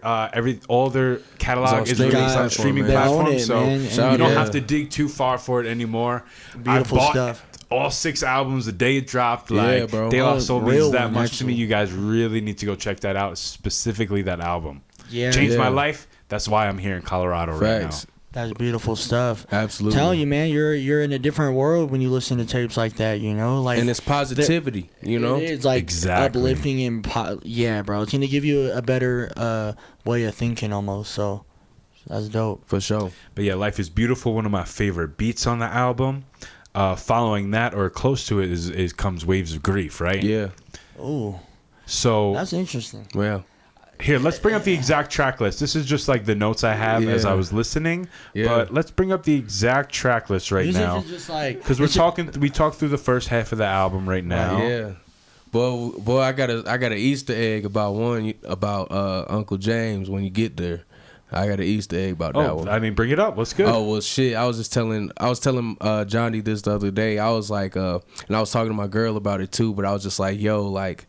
all their catalog It's is on released streaming on streaming They own platforms, it, so man. you don't Yeah. have to dig too far for it anymore. Beautiful I bought stuff. all 6 albums the day it dropped. Yeah, Like, bro. De La Oh, Soul real means that one, much to me. actually. You guys really need to go check that out. Specifically, that album Yeah, changed my Yeah. life. That's why I'm here in Colorado right Facts. that's beautiful stuff. Absolutely. Telling you, man, you're in a different world when you listen to tapes like that, you know, like And it's positivity, you know. it's like Exactly. uplifting and yeah, bro, it's gonna give you a better way of thinking almost. So that's dope. For sure. But yeah, Life is Beautiful, one of my favorite beats on the album. Following that, or close to it, is comes Waves of Grief, right? Yeah. Ooh, So that's interesting. Well. here, let's bring up the exact track list. This is just like the notes I have as Yeah. I was listening. Yeah. But let's bring up the exact track list right Music now. is just like Because we talked through the first half of the album right now. Yeah. Boy, I got an Easter egg about Uncle James when you get there. I got an Easter egg about that Oh, one. I mean, bring it up. What's good? Oh well, shit. I was telling Jahndi this the other day. I was like, and I was talking to my girl about it too. But I was just like, yo, like,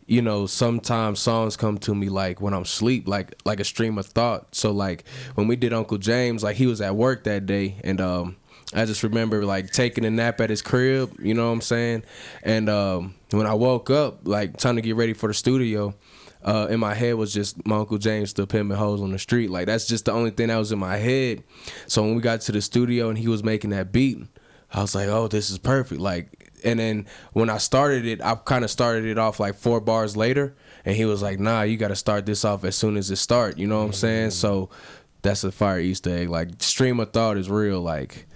you know, sometimes songs come to me like when I'm asleep, like a stream of thought. So like when we did Uncle James, like he was at work that day, and I just remember like taking a nap at his crib. You know what I'm saying? And when I woke up, like trying to get ready for the studio. In my head was just my Uncle James still pimping hoes on the street. Like that's just the only thing that was in my head. So when we got to the studio and he was making that beat, I was like, oh, this is perfect. Like, and then when I started it, I kind of started it off like 4 bars later, and he was like, nah, you got to start this off as soon as it start. You know what I'm saying? So that's a fire Easter egg. Like stream of thought is real. Like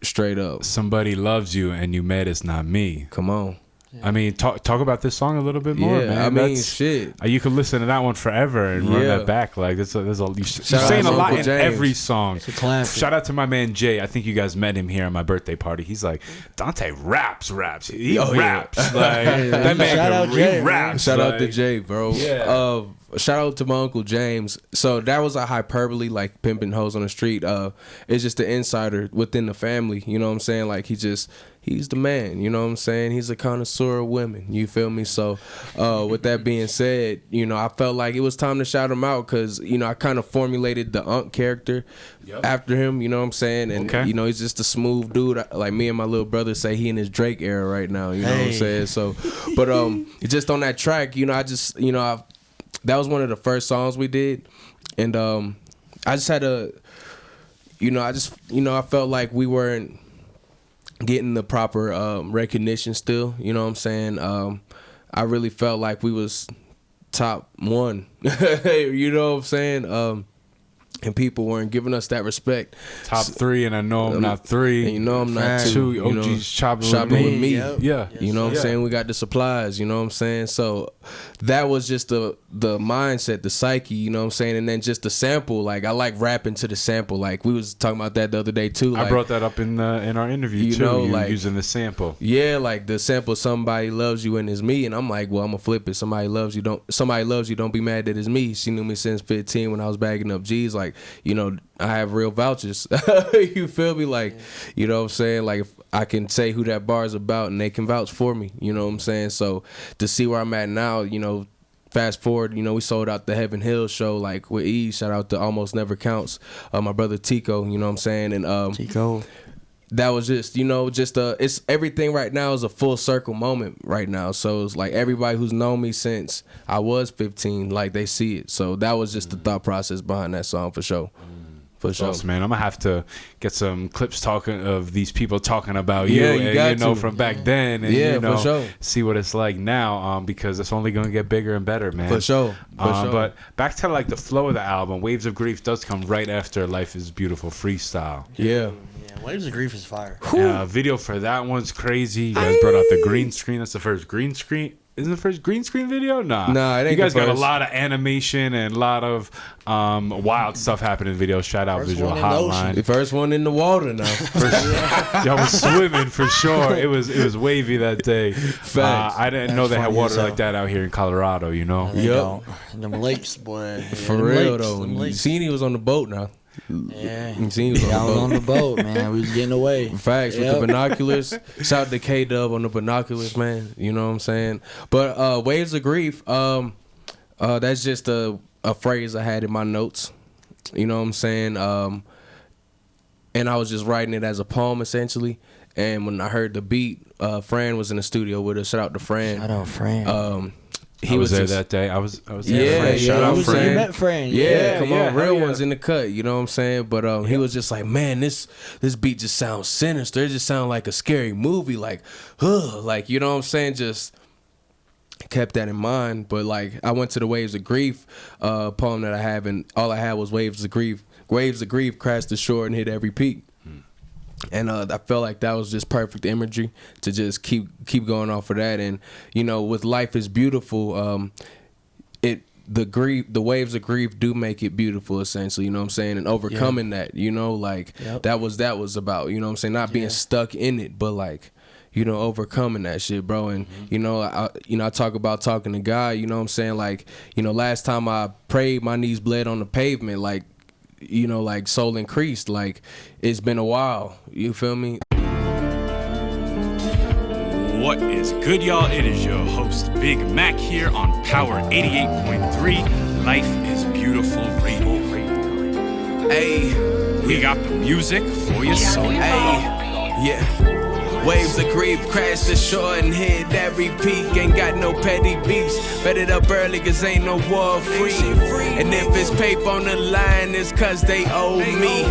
straight up. Somebody loves you and you mad it's not me. Come on. I mean, talk about this song a little bit more, Yeah, man. I mean, That's- shit. You could listen to that one forever and run Yeah. that back. Like there's a you're Shout out saying a to lot Uncle in James. every song. It's a classic. Shout out to my man Jay. I think you guys met him here at my birthday party. He's like, Dante raps. He Oh, yeah. raps. Like that man Shout out can Jay, he raps. Shout out to like- Jay, bro. Yeah. Shout out to my Uncle James. So that was a hyperbole, like pimping hoes on the street. It's just the insider within the family. You know what I'm saying? Like he's the man. You know what I'm saying? He's a connoisseur of women. You feel me? So with that being said, you know, I felt like it was time to shout him out because, you know, I kind of formulated the Unc character after him. You know what I'm saying? And, Okay. you know, he's just a smooth dude. Like me and my little brother say he in his Drake era right now. You know what I'm Hey. saying? So, but just on that track, you know, that was one of the first songs we did, and I just had a, you know, I felt like we weren't getting the proper recognition still. You know what I'm saying? I really felt like we was top 1. You know what I'm saying? And people weren't giving us that respect. Top 3, and I know I'm not 3. And you know I'm not Fact. 2. Two You know, OGs chopping shopping with with me. me. Yep. Yeah. You know what I'm Yeah. saying? We got the supplies, you know what I'm saying? So that was just the mindset, the psyche, you know what I'm saying? And then just the sample, like I like rapping to the sample. Like we was talking about that the other day too. I Like, brought that up in our interview You too. know, you like- using the sample. yeah, like the sample "Somebody Loves You" and it's me, and I'm like, well, I'm gonna flip it. Somebody loves you, don't be mad that it's me. She knew me since 15 when I was bagging up G's. Like, you know, I have real vouchers. You feel me? Like, you know what I'm saying? Like, if I can say who that bar is about and they can vouch for me. You know what I'm saying? So to see where I'm at now, you know, fast forward, you know, we sold out the Heaven Hill show like with E. Shout out to Almost Never Counts. My brother Tico, you know what I'm saying? And Tico. that was just, you know, it's everything right now is a full circle moment right now. So it's like everybody who's known me since I was 15, like they see it. So that was just the thought process behind that song for sure. For sure, awesome, man. I'm gonna have to get some clips talking of these people talking about you, you got and, you know, to. from back then, and Yeah, you know, for sure. see what it's like now, because it's only gonna get bigger and better, man. For sure. But back to like the flow of the album, Waves of Grief does come right after Life is Beautiful freestyle. Yeah. Yeah, Waves of Grief is fire. Video for that one's crazy. You guys brought out the green screen. That's the first green screen. Isn't the first green screen video? Nah, it ain't you guys the got a first. lot of animation and a lot of wild stuff happening in videos. Shout out First Visual one in the Hotline. The first one in the water now. Y'all was swimming for sure. It was wavy that day. Facts. I didn't know they had funny water as hell. like that out here in Colorado. You know. They Yup. don't. Them lakes, boy. For Them real lakes, though. them You lakes. seen he was on the boat now. Yeah. You seen he was Yeah, I was on on the the boat, man. We was getting away. boat. Facts with the binoculars. Shout out to K-Dub on the binoculars, man. You know what I'm saying? But Waves of Grief, that's just a phrase I had in my notes. You know what I'm saying? And I was just writing it as a poem essentially. And when I heard the beat, Fran was in the studio with us. Shout out to Fran. Shout out, Fran. He was there just, that day. I was there. Yeah, Fran. Shout out you Fran. met Fran. Yeah, come yeah, on, hell real yeah. ones in the cut. You know what I'm saying? But he was just like, man, this beat just sounds sinister. It just sounds like a scary movie. Like, like, you know what I'm saying? Just kept that in mind. But like, I went to the Waves of Grief poem that I have, and all I had was Waves of Grief. Waves of Grief crashed the shore and hit every peak. And I felt like that was just perfect imagery to just keep going off of that. And you know, with Life is Beautiful, the waves of grief do make it beautiful, essentially. You know what I'm saying? And overcoming that, you know, like that was about, you know what I'm saying, not being stuck in it, but like, you know, overcoming that shit, bro. And you know, I talk about talking to God. You know what I'm saying? Like, you know, last time I prayed, my knees bled on the pavement. Like, you know, like soul increased. Like, it's been a while. You feel me? What is good, y'all? It is your host, Big Mac, here on Power 88.3. Life is Beautiful Radio. Ayy, We got the music for your soul. ayy, yeah. Waves of grief crash the shore and hit every peak. Ain't got no petty beefs. Bet it up early cause ain't no war free. And if it's paper on the line, it's cause they owe me.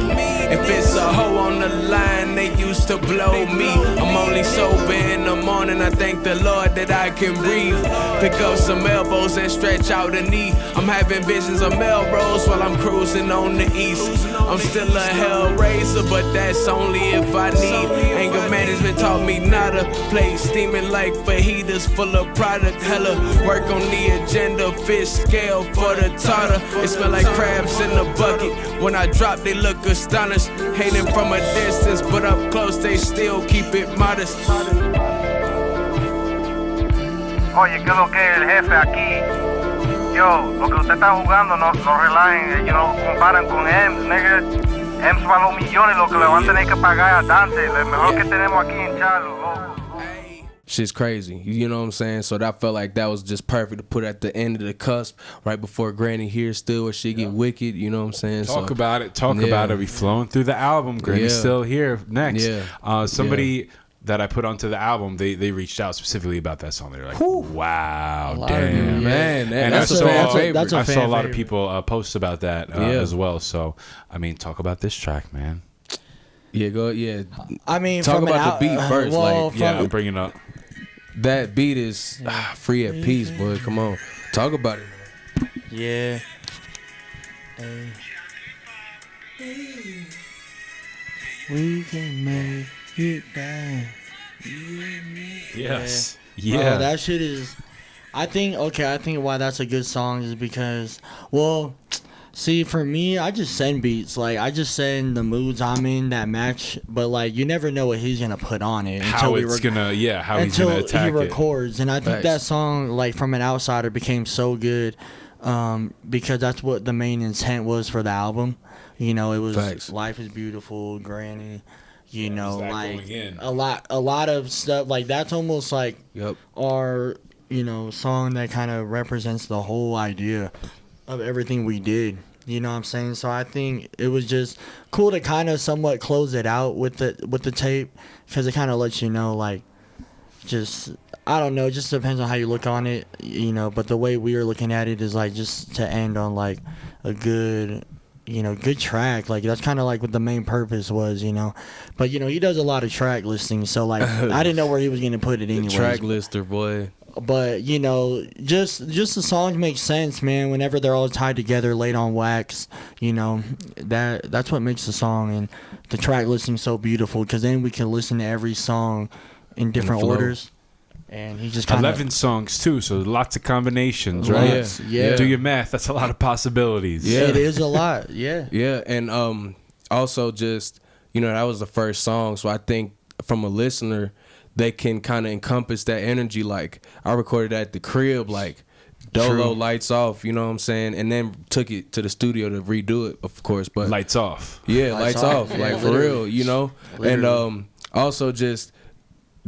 If it's a hoe on the line, they used to blow me. I'm only sober in the morning, I thank the Lord that I can breathe. Pick up some elbows and stretch out a knee. I'm having visions of Melrose while I'm cruising on the east. I'm still a hell raiser, but that's only if I need. Anger management taught me not to play, steaming like fajitas full of product. Hella work on the agenda, fish scale for the tartar. It smell like crabs in the bucket. When I drop, they look astonished. Hating from a distance, but up close, they still keep it modest. Oye, ¿qué es lo que es el jefe aquí? Yo, lo que usted está jugando no relajen, ellos lo comparan con EMS, nigga. EMS vale $1 millón y lo que le van a tener que pagar a Dante, lo mejor que tenemos aquí en Charlo, loco. Shit's crazy. You know what I'm saying? So that felt like that was just perfect to put at the end of the cusp, right before Granny here still where she get wicked. You know what I'm saying? Talk about it. We flowing through the album. Granny's still here next. Somebody that I put onto the album, they reached out specifically about that song. They're like, wow, damn. Man, And that's I a saw, fan favorite. that's a I saw a fan lot of favorite. people post about that as well. So, I mean, talk about this track, man. Yeah, go. Yeah, I mean, talk from about the beat first. Like, from, Yeah, I'm bringing up. that beat is free at peace, boy. Come on, talk about it. yeah. We can make it back. Yes. Bro, Yeah. that shit is. I think why that's a good song is because, well, see, for me, I just send beats. Like, I just send the moods I'm in that match, but, like, you never know what he's going to put on it. How we it's gonna, how he's until gonna attack he it. records. And I think Facts. that song, like, from an outsider became so good because that's what the main intent was for the album. You know, it was Facts. Life is Beautiful, Granny, you know, that like going in? a lot of stuff. Like, that's almost like Yep. our, you know, song that kind of represents the whole idea of everything we did. You know what I'm saying? So I think it was just cool to kind of somewhat close it out with the tape, because it kind of lets you know, like, just, I don't know, it just depends on how you look on it, you know, but the way we were looking at it is like just to end on like a good, you know, good track. Like that's kind of like what the main purpose was, you know. But you know, he does a lot of track listing, so like I didn't know where he was gonna put it anyway. Track lister, boy. But you know, just the songs make sense, man. Whenever they're all tied together, laid on wax, you know, that's what makes the song and the track listing so beautiful. Because then we can listen to every song in different orders. And he just kind of 11 songs too, so lots of combinations, right? Yeah. Do your math. That's a lot of possibilities. Yeah, it is a lot. Yeah. Yeah, and also just, you know, that was the first song, so I think from a listener, they can kind of encompass that energy. Like I recorded that at the crib, like Dolo, lights off, you know what I'm saying, and then took it to the studio to redo it, of course. But lights off. Yeah, lights off, like yeah, for real, you know. Literally. And also just.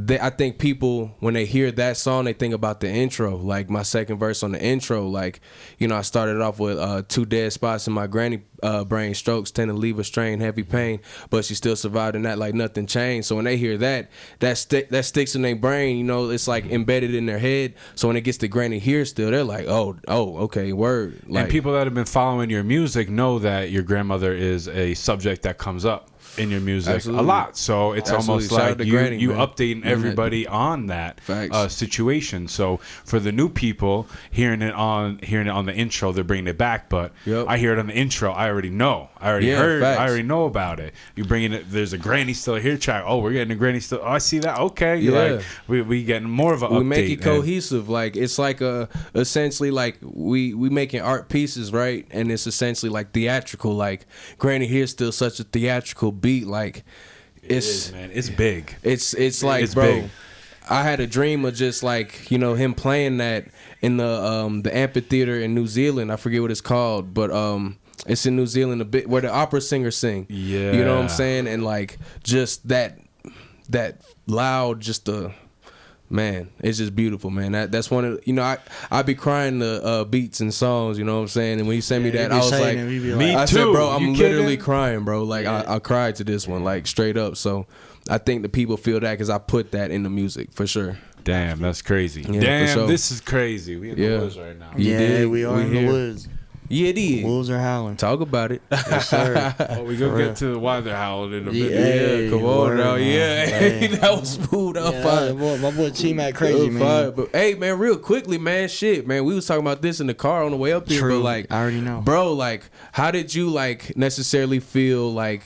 I think people, when they hear that song, they think about the intro, like my second verse on the intro. Like, you know, I started off with 2 dead spots in my granny brain, strokes tend to leave a strain, heavy pain, but she still survived in that like nothing changed. So when they hear that sticks in their brain, you know, it's like embedded in their head. So when it gets to granny here still, they're like, oh, okay, word. Like, And people that have been following your music know that your grandmother is a subject that comes up in your music a lot, so it's almost like you updating everybody on that situation. So for the new people hearing it on the intro, they're bringing it back. But I hear it on the intro, I already know, I already know about it. You bringing it, there's a granny still here track. Oh, we're getting a granny still. Oh, I see that. Okay, you're like we getting more of a update. We make it cohesive. Like it's like essentially like we making art pieces, right? And it's essentially like theatrical. Like Granny Here's still such a theatrical beat. Like it's man, it's big. It's like, it's bro, big. I had a dream of just like, you know, him playing that in the amphitheater in New Zealand. I forget what it's called, but it's in New Zealand, a bit where the opera singers sing. Yeah, you know what I'm saying? And like just that loud, just man, it's just beautiful, man. That's one of, you know, I be crying the beats and songs, you know what I'm saying? And when you sent me that, I was like, I said, bro, I'm literally crying, bro. Like I cried to this one, like straight up. So I think the people feel that because I put that in the music for sure. Damn, that's crazy. Yeah, Damn, sure. this is crazy. We in the woods right now. Yeah, we are in the woods. Yeah, it is. Wolves are howling. Talk about it. Yes, sir. Oh, we gonna get to why they're howling in a minute. Yeah, come on now. Yeah, hey, that was smooth. Yeah, my boy TMac crazy, man. But hey, man, real quickly, man, shit, man, we was talking about this in the car on the way up here. True. But like, I already know, bro. Like, how did you like necessarily feel like,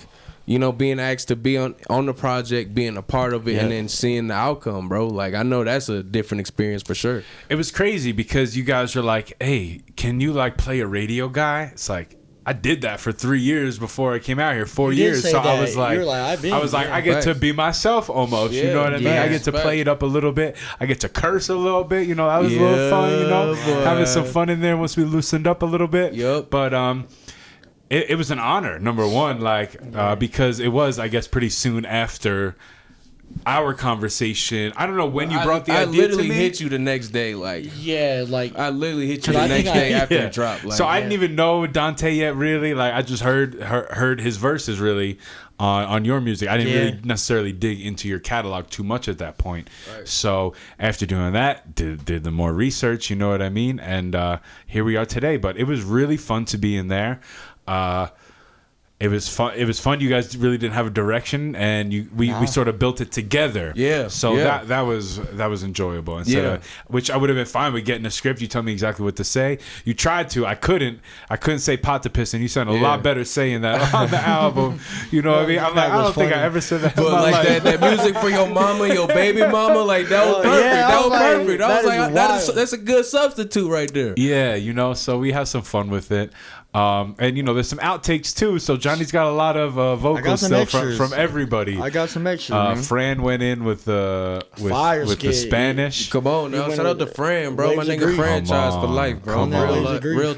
you know, being asked to be on the project, being a part of it, and then seeing the outcome, bro? Like, I know that's a different experience for sure. It was crazy because you guys were like, hey, can you like play a radio guy? It's like, I did that for 3 years before I came out here, 4 years. So that. I was like, I get to be myself almost. Yeah, you know what I mean? I get to play it up a little bit. I get to curse a little bit. You know, that was a little fun, you know, having some fun in there once we loosened up a little bit. Yep. But, it was an honor, number one, like because it was, I guess, pretty soon after our conversation. I don't know when you brought the idea to me. I literally hit you the next day, like I literally hit you the next day after it dropped. Like, so I didn't even know Dante yet, really. Like I just heard his verses really on your music. I didn't really necessarily dig into your catalog too much at that point. Right. So after doing that, did the more research, you know what I mean? And here we are today. But it was really fun to be in there. It was fun. It was fun. You guys really didn't have a direction, and we sort of built it together. Yeah. So that was enjoyable. Instead of, which I would have been fine with getting a script. You tell me exactly what to say. You tried to. I couldn't say pot to piss, and you sound a lot better saying that on the album. You know what I mean? I'm like, I don't think I ever said that. But like that music for your mama, your baby mama, like that was perfect. That was perfect. I was like, that's a good substitute right there. Yeah, you know. So we had some fun with it. And you know, there's some outtakes too. So Johnny's got a lot of vocals still from everybody. I got some extras. Fran went in with the Spanish. Come on now, shout out to Fran, bro. My nigga franchise for life, bro.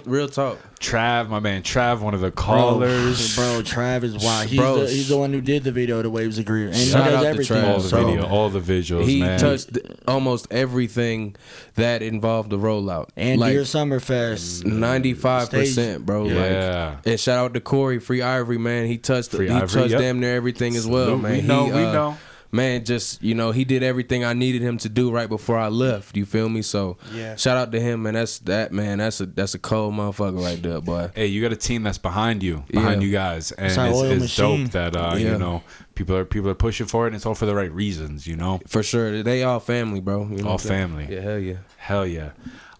Real talk. Trav, my man Trav, one of the callers. Bro, Trav is wild. He's the one who did the video to Waves Agree. And shout he does out everything. to Trav. All the video, all the visuals, he man. touched almost everything that involved the rollout. And like, Dear Summerfest. 95%, bro. Yeah. Like, and shout out to Corey, Free Ivory, man. He touched Ivory, damn near everything as well, man. We know. Man, just, you know, he did everything I needed him to do right before I left. You feel me? So shout out to him, man. That's a cold motherfucker right there, boy. Hey, you got a team that's behind you guys, and it's dope that you know, people are pushing for it, and it's all for the right reasons, you know. For sure, they all family, bro. You know all family. Yeah, hell yeah.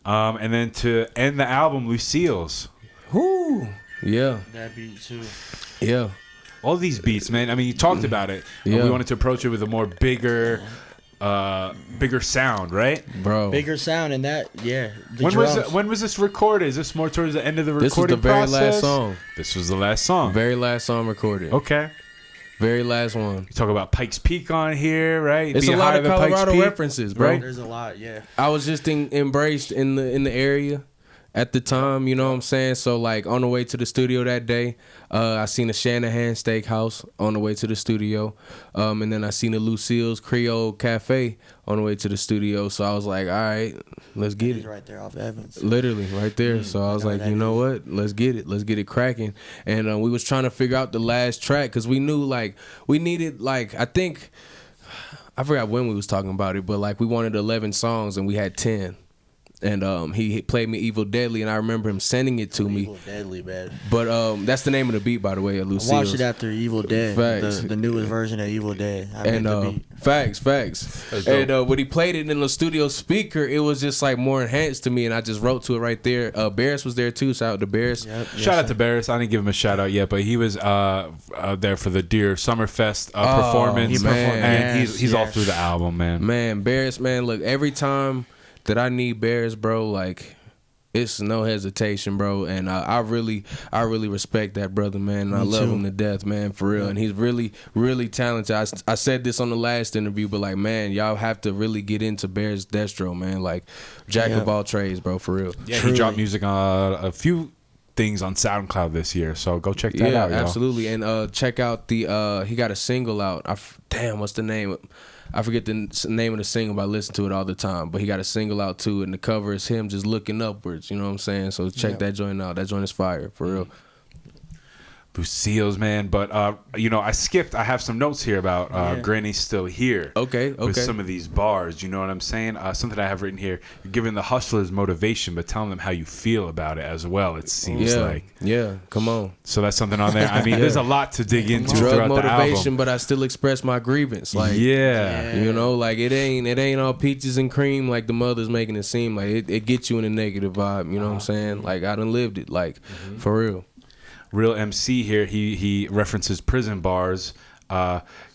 And then to end the album, Lucille's. Whoo, yeah. That beat too. Yeah. All these beats, man. I mean, you talked about it. Yeah. We wanted to approach it with a more bigger sound, right? Bro. Bigger sound and that, yeah. When was this recorded? Is this more towards the end of the recording This was the very process? last song. This was the last song. Very last song recorded. Okay. Very last one. You talk about Pikes Peak on here, right? It's a lot of Colorado references, bro. Right? There's a lot, yeah. I was just embraced in the area at the time, you know what I'm saying? So, like, on the way to the studio that day, I seen a Shanahan Steakhouse on the way to the studio. And then I seen a Lucille's Creole Cafe on the way to the studio. So I was like, all right, let's get it. Right there off Evans. Literally, right there. So I was like, you know what? Let's get it. Let's get it cracking. And we was trying to figure out the last track because we knew, like, we needed, like, I forgot when we was talking about it, but, like, we wanted 11 songs and we had 10. And he played me Evil Deadly, and I remember him sending it to me. Evil Deadly, man. But that's the name of the beat, by the way, at Lucille's. I watched it after Evil Dead, Facts. the newest version of Evil Dead. Facts. And when he played it in the studio speaker, it was just like more enhanced to me, and I just wrote to it right there. Barris was there too. Shout out to Barris. Yep, shout out to Barris. I didn't give him a shout out yet, but he was out there for the Deer Summerfest performance, and he's all through the album, man. Man, Barris, man, look, every time that I need Bears, bro, like, it's no hesitation, bro. And I really respect that brother, man. And I love him to death, man, for real. And he's really, really talented. I said this on the last interview, but, like, man, y'all have to really get into Bears Destro, man. Like, jack of all trades, bro, for real. Yeah, he dropped music on a few things on SoundCloud this year, so go check that out, y'all. Absolutely. And check out he got a single out. Damn, what's the name? I forget the name of the single, but I listen to it all the time. But he got a single out too, and the cover is him just looking upwards. You know what I'm saying? So check that joint out. That joint is fire, for real. Lucille's, man. But, you know, I have some notes here about Granny's Still Here. Okay. With some of these bars, you know what I'm saying? Something I have written here. You're giving the hustlers motivation, but telling them how you feel about it as well, it seems like. Yeah, come on. So that's something on there. I mean, there's a lot to dig into throughout the album. Motivation, but I still express my grievance. Like, you know, like, it ain't all peaches and cream like the mother's making it seem. Like, it gets you in a negative vibe, you know what I'm saying? Like, I done lived it, like, for real. Real MC here, he references prison bars.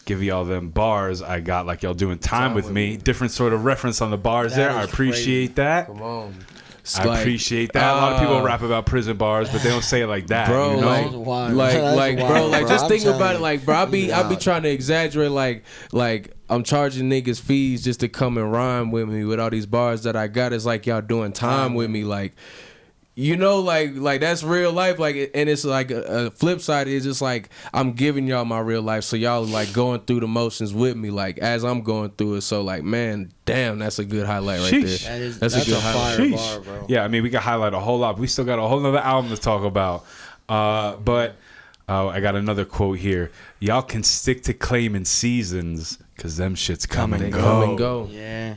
Give y'all them bars I got, like y'all doing time with me. Different sort of reference on the bars there. I appreciate that. Come on. I appreciate that. A lot of people rap about prison bars, but they don't say it like that, bro. You know? Like, bro, like, just think about it, like, bro. I be trying to exaggerate, like I'm charging niggas fees just to come and rhyme with me with all these bars that I got. It's like y'all doing time with me, like. You know, like that's real life, like, and it's like a flip side is just like I'm giving y'all my real life, so y'all like going through the motions with me, like as I'm going through it. So like, man, damn, that's a good highlight right there. That's a good highlight. Bar, bro. Yeah, I mean, we can highlight a whole lot. We still got a whole nother album to talk about, but I got another quote here. Y'all can stick to claiming seasons, cause them shits come and go. Yeah.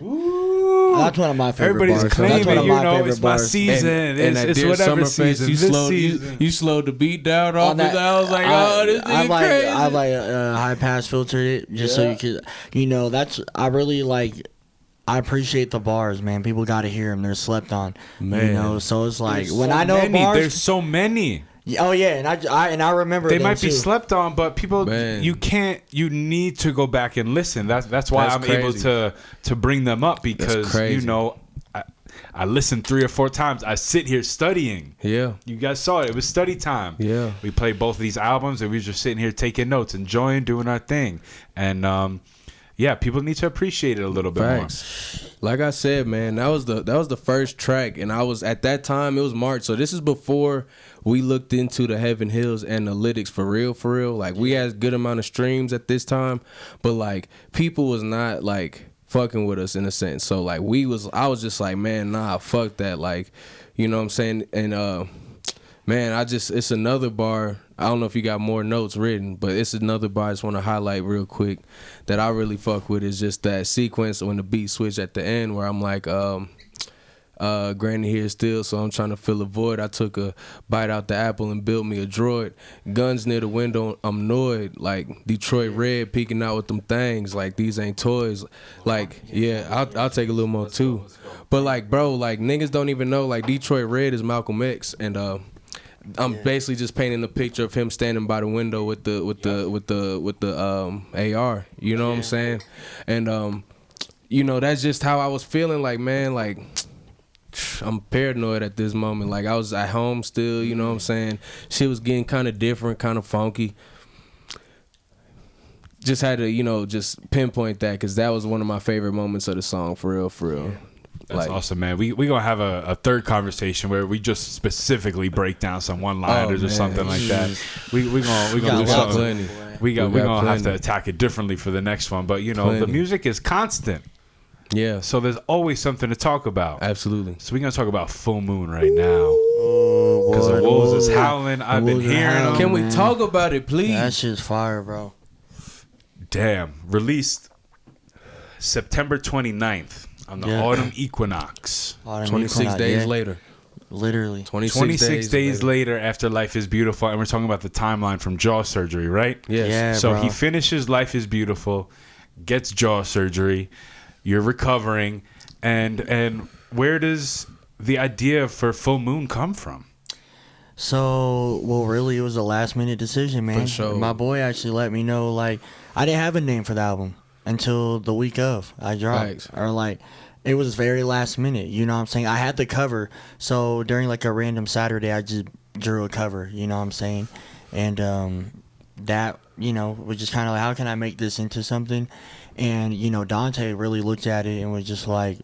That's one of my favorite Everybody's bars. claiming, That's one of my favorite it's my bars. season. And it's at whatever Summerfest, season. You slowed the beat down off it. I was like, oh, this nigga crazy. I high pass filtered it just so you could, you know, I really like. I appreciate the bars, man. People got to hear them. They're slept on, man. You know, so it's like when I know bars, there's so many. Oh yeah, and I remember they might be too. slept on, but people, you need to go back and listen. That's why I'm able to bring them up, because you know I listened 3 or 4 times. I sit here studying. Yeah, you guys saw it. It was study time. Yeah, we played both of these albums, and we were just sitting here taking notes, enjoying, doing our thing, and yeah, people need to appreciate it a little bit more. Like I said, man, that was the first track, and I was at that time. It was March, so this is before we looked into the Heaven Hills analytics for real. Like, we had a good amount of streams at this time, but like people was not like fucking with us in a sense. So like I was just like, man, nah, fuck that. Like, you know what I'm saying? And Man, it's another bar. I don't know if you got more notes written, but it's another bar I just want to highlight real quick that I really fuck with is just that sequence when the beat switch at the end where I'm like, Granny here still, so I'm trying to fill a void. I took a bite out the apple and built me a droid. Guns near the window, I'm annoyed. Like Detroit Red peeking out with them things. Like these ain't toys. Like, yeah, I'll take a little more too. But like, bro, like niggas don't even know. Like Detroit Red is Malcolm X, and I'm basically just painting a picture of him standing by the window with the AR. You know what I'm saying? And you know, that's just how I was feeling. Like, man, like I'm paranoid at this moment. Like I was at home still. You know what I'm saying? Shit was getting kind of different, kind of funky. Just had to, you know, just pinpoint that because that was one of my favorite moments of the song. For real, for real. That's awesome, man. We gonna have a third conversation where we just specifically break down some one-liners or something like that. We gonna do something. We gonna have to attack it differently for the next one. But you know, the music is constant. Yeah. So there's always something to talk about. Absolutely. So we're gonna talk about Full Moon right now. Because the wolves is howling. I've been hearing them. Can we talk about it, please? That shit's fire, bro. Damn. Released September 29th. On the autumn equinox. 26 days later. Literally. 26 days later after Life is Beautiful. And we're talking about the timeline from jaw surgery, right? Yes. Yeah, so bro. he finishes Life is Beautiful, gets jaw surgery. You're recovering. And where does the idea for Full Moon come from? So, well, really, it was a last-minute decision, man. For sure. My boy actually let me know, like, I didn't have a name for the album until the week of I dropped. Thanks. Or like it was very last minute, you know what I'm saying? I had the cover, so during like a random Saturday I just drew a cover, you know what I'm saying? And that, you know, was just kind of like, how can I make this into something? And you know, Dante really looked at it and was just like,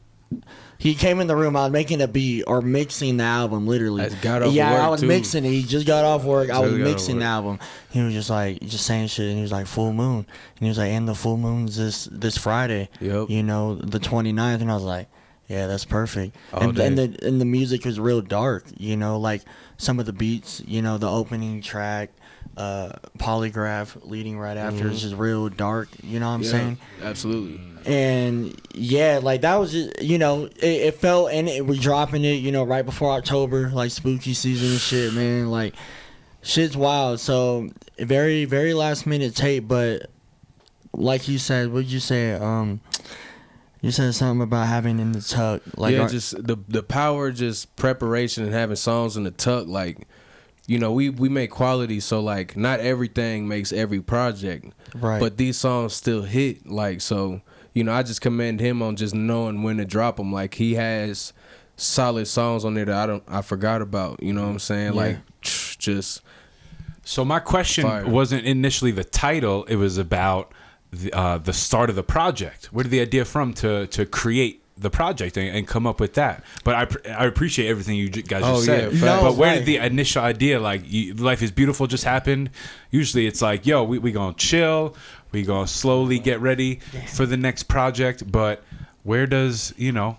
he came in the room. I was making a beat or mixing the album, literally. I was mixing it. He just got off work. I was mixing the album. He was just like, just saying shit, and he was like, Full Moon, and he was like, and the full moon's this Friday. Yep. You know, the 29th, and I was like, yeah, that's perfect. And the music was real dark. You know, like some of the beats. You know, the opening track, POLYGRAPH leading right after is just real dark. You know what I'm saying? Absolutely. And yeah, like that was just, you know, it felt, and it was dropping it, you know, right before October, like spooky season and shit, man. Like shit's wild. So very, very last minute tape, but like you said, what'd you say? You said something about having in the tuck, like just the power, just preparation and having songs in the tuck, like. You know, we make quality, so like not everything makes every project, right? But these songs still hit, like, so you know, I just commend him on just knowing when to drop them. Like he has solid songs on there that I forgot about. You know what I'm saying? Yeah. Like just. So my question wasn't initially the title; it was about the start of the project. Where did the idea from to create the project and come up with that? But I appreciate everything you guys just said. No, but where did the initial idea, like Life is Beautiful, just happened? Usually it's like, yo, we gonna chill, we gonna slowly get ready for the next project. But where does, you know,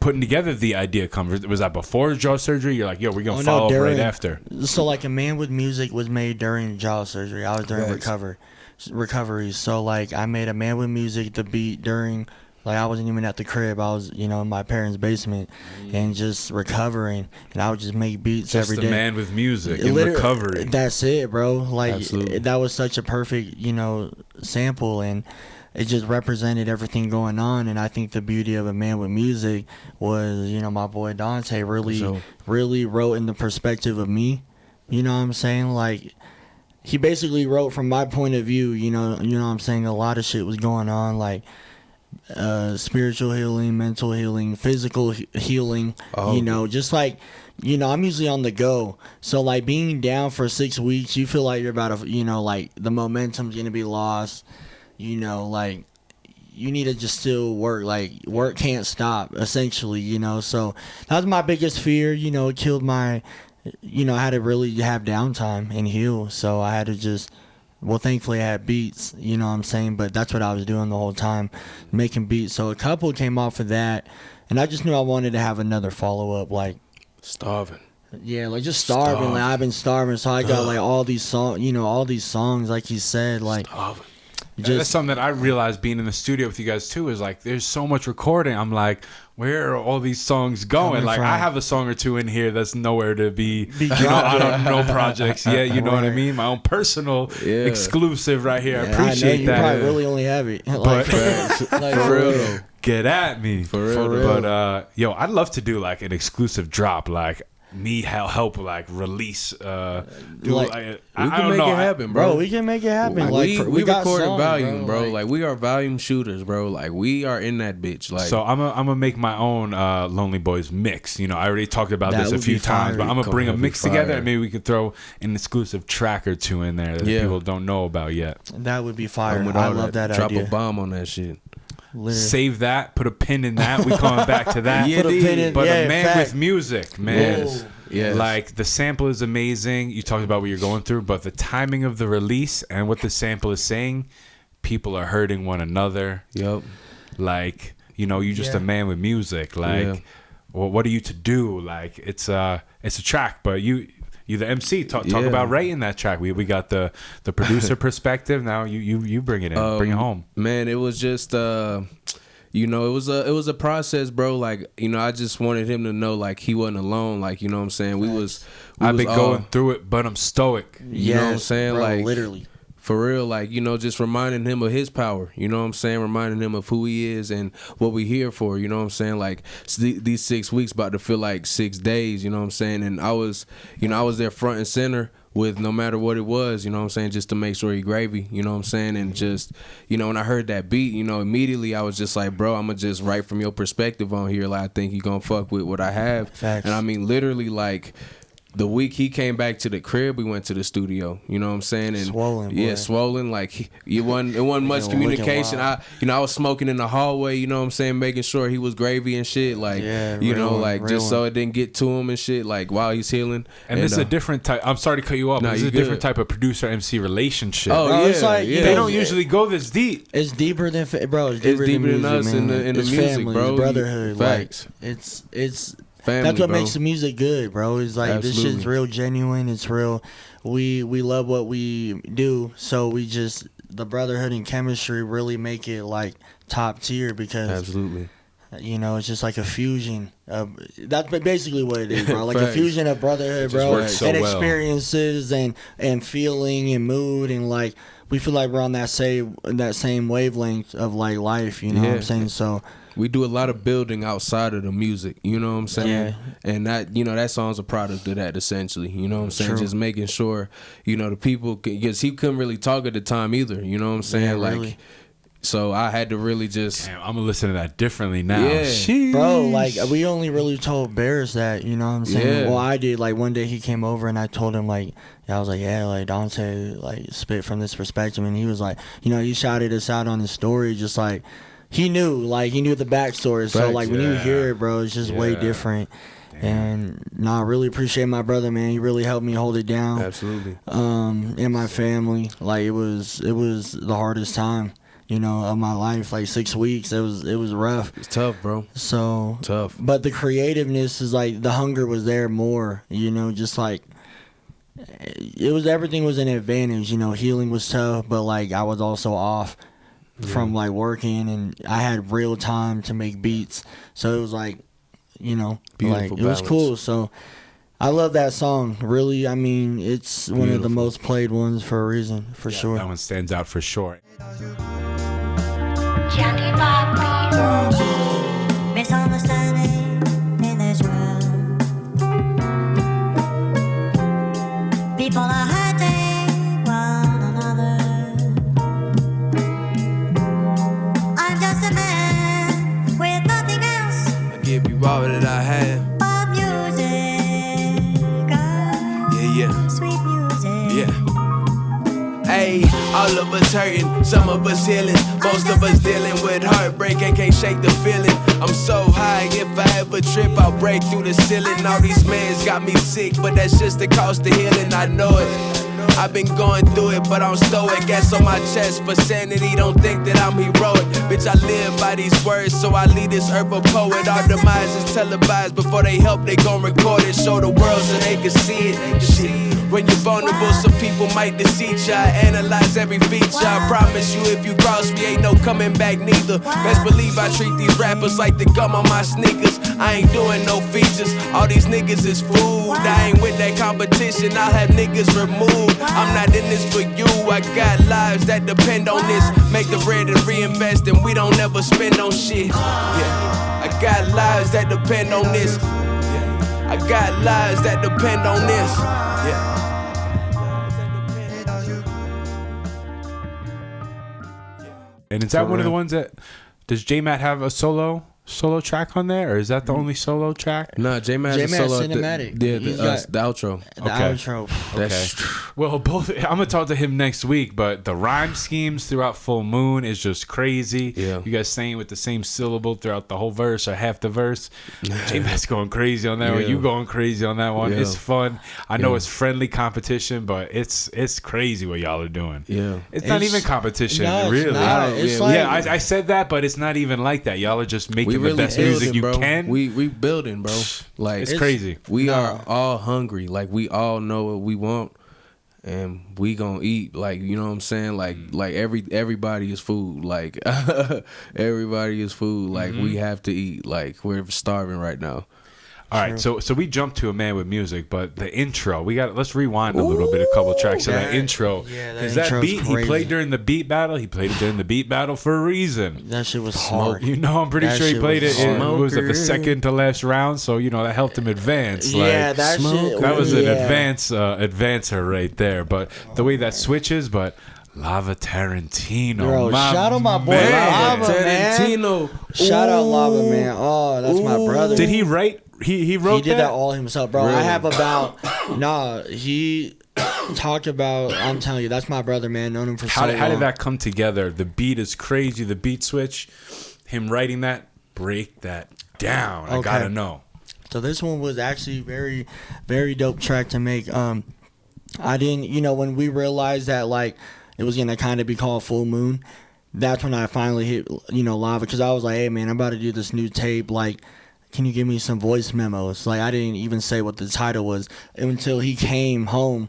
putting together the idea come? Was that before jaw surgery? You're like, yo, we're gonna follow up right after. So like A Man with Music was made during jaw surgery. I was during recovery. So like I made A Man with Music, the beat during. Like, I wasn't even at the crib. I was, you know, in my parents' basement and just recovering. And I would just make beats every day. Just A Man with Music in recovery. That's it, bro. Like, Absolutely. That was such a perfect, you know, sample. And it just represented everything going on. And I think the beauty of A Man with Music was, you know, my boy Dante really wrote in the perspective of me. You know what I'm saying? Like, he basically wrote from my point of view, you know what I'm saying? A lot of shit was going on, like, spiritual healing, mental healing, physical healing, you know, just like, you know, I'm usually on the go. So like being down for 6 weeks, you feel like you're about to, you know, like the momentum's going to be lost, you know, like you need to just still work, like work can't stop essentially, you know. So that was my biggest fear, you know. It killed my, you know, I had to really have downtime and heal. So I had to just, well, thankfully I had beats, you know what I'm saying? But that's what I was doing the whole time, making beats. So a couple came off of that, and I just knew I wanted to have another follow-up, like... Starving. Yeah, like just starving. Like I've been starving, so I got like all these songs. You know, all these songs, like he said, like. That's something that I realized being in the studio with you guys too. Is like there's so much recording. I'm like, where are all these songs going? Like I have a song or two in here that's nowhere to be on no projects yet. You know what I mean? My own personal exclusive right here. I appreciate you that. You probably really only have it. Like, for real, get at me. For real. But yo, I'd love to do like an exclusive drop. Like need help like release we can make it happen, bro. We can make it happen. Like, we got recorded songs, volume, bro. Like we are volume shooters, bro. Like we are in that bitch. Like so I'm gonna make my own Lonely Boys mix. You know, I already talked about this a few times, but I'm gonna bring a mix together and maybe we could throw an exclusive track or two in there that people don't know about yet. That would be fire. I love that idea. Drop a bomb on that shit. Literally. Save that. Put a pin in that. We coming back to that. Put a pin in, but a man with music, man. Yes. Like the sample is amazing. You talked about what you're going through, but the timing of the release and what the sample is saying, people are hurting one another. Yep. Like, you know, you're just a man with music. Like, well, what are you to do? Like, it's a track, but you're the MC. Talk about writing that track. We got the producer perspective. Now you bring it in, bring it home. Man, it was just you know, it was a process, bro. Like, you know, I just wanted him to know like he wasn't alone. Like, you know what I'm saying? I've been going through it, but I'm stoic. You know what I'm saying? Bro, like literally. For real, like, you know, just reminding him of his power, you know what I'm saying? Reminding him of who he is and what we here for, you know what I'm saying? Like, these 6 weeks about to feel like 6 days, you know what I'm saying? And I was there front and center with no matter what it was, you know what I'm saying, just to make sure he gravy, you know what I'm saying? And just, you know, when I heard that beat, you know, immediately I was just like, bro, I'm going to just write from your perspective on here. Like, I think you going to fuck with what I have. Facts. And I mean, literally, like, the week he came back to the crib, we went to the studio. You know what I'm saying? And swollen, yeah, swollen. Like it wasn't much communication. I was smoking in the hallway. You know what I'm saying? Making sure he was gravy and shit. Like just so it didn't get to him and shit. Like while he's healing. And this is a different type. I'm sorry to cut you off. But this is a different type of producer MC relationship. Oh yeah, it's like, they don't usually go this deep. It's deeper than It's deeper than music, us man. in the music, family, bro. It's brotherhood. Facts. Like, it's. Family, that's what bro. makes the music good, bro. It's like Absolutely. This shit's real genuine. It's real. We love what we do, so we just the brotherhood and chemistry really make it like top tier because absolutely. You know, it's just like a fusion of that's basically what it is, bro. Like a fusion of brotherhood, bro, and experiences and feeling and mood and like we feel like we're on that same wavelength of like life. You know what I'm saying? So. We do a lot of building outside of the music, you know what I'm saying? Yeah. And that, you know, that song's a product of that essentially, you know what I'm saying? True. Just making sure, you know, the people, because he couldn't really talk at the time either, you know what I'm saying? Yeah, like, really. So I had to really just. Damn, I'm gonna listen to that differently now. Yeah. Sheesh. Bro, like we only really told Barris that, you know what I'm saying? Yeah. Well, I did. Like one day he came over and I told him like, I was like, yeah, like Dante like spit from this perspective, and he was like, you know, he shouted us out on his story, just like. He knew the backstory. So, like, when you hear it, bro, it's just way different. Damn. And, I really appreciate my brother, man. He really helped me hold it down. Absolutely. And my family. Like, it was the hardest time, you know, of my life. Like, 6 weeks. It was rough. It's tough, bro. So. Tough. But the creativeness is, like, the hunger was there more, you know, just, like. Everything was an advantage, you know. Healing was tough, but, like, I was also off. From like working, and I had real time to make beats, so it was like, you know, beautiful like it was cool. So I love that song. Really, I mean, it's one of the most played ones for a reason, for sure. That one stands out for sure. Misunderstanding in this world. People are hurting one another. I'm just a man with nothing else. I give you all that I have. But music, Yeah. sweet music. Yeah. Hey, all of us hurting, some of us healing, most of us dealing with heartbreak and can't shake the feeling. I'm so high, if I ever trip, I'll break through the ceiling. All these meds got me sick, but that's just the cost of healing, I know it. I've been going through it, but I'm stoic. Gas on my chest for sanity, don't think that I'm heroic. Bitch, I live by these words, so I lead this earth a poet. Our demise is televised, before they help, they gon' record it. Show the world so they can see it. Shit. When you're vulnerable, some people might deceive ya. I analyze every feature. I promise you, if you cross me, ain't no coming back neither. Best believe I treat these rappers like the gum on my sneakers. I ain't doing no features. All these niggas is food. I ain't with that competition. I'll have niggas removed. I'm not in this for you. I got lives that depend on this. Make the bread and reinvest, and we don't ever spend on shit. Yeah, I got lives that depend on this. Yeah, I got lives that depend on this. Yeah. And is that one of the ones that does J-Matt have a solo track on there, or is that the only solo track? No, J-Matt has a solo. Cinematic. The outro. The outro. Okay. Well, both. I'm gonna talk to him next week, but the rhyme schemes throughout Full Moon is just crazy. Yeah. You guys saying with the same syllable throughout the whole verse or half the verse. J-Matt's going crazy on that one. You going crazy on that one. Yeah. It's fun. I know it's friendly competition, but it's crazy what y'all are doing. Yeah. It's not even competition, no, really. It's not. It's like, I said that, but it's not even like that. Y'all are just making the best building, music you bro. can. We building, bro. Like it's crazy. We are all hungry. Like we all know what we want, and we gonna eat. Like, you know what I'm saying? Like everybody is food. Like everybody is food. Like we have to eat. Like we're starving right now. All right, so we jumped to A Man with Music, but the intro, let's rewind a little bit, a couple tracks of that intro. Yeah, because that beat crazy. he played during the beat battle. He played it during the beat battle for a reason. That shit was hard. You know, I'm pretty sure he played it in what was it, the second to last round. So that helped him advance. Yeah, like, that shit. That was an advancer right there. But the way that switches, but. Lava Tarantino, bro, shout out my boy Lava, Tarantino. Man. Shout out Lava, man. Oh, that's my brother. Did he write? He wrote. He did that all himself, bro. Really? I have about he talked about. I'm telling you, that's my brother, man. Known him for so long. How did that come together? The beat is crazy. The beat switch, him writing that, break that down. Okay. I gotta know. So this one was actually very, very dope track to make. I didn't, when we realized that like. It was gonna kind of be called Full Moon. That's when I finally hit, Lava, because I was like, hey man, I'm about to do this new tape. Like, can you give me some voice memos? Like, I didn't even say what the title was until he came home,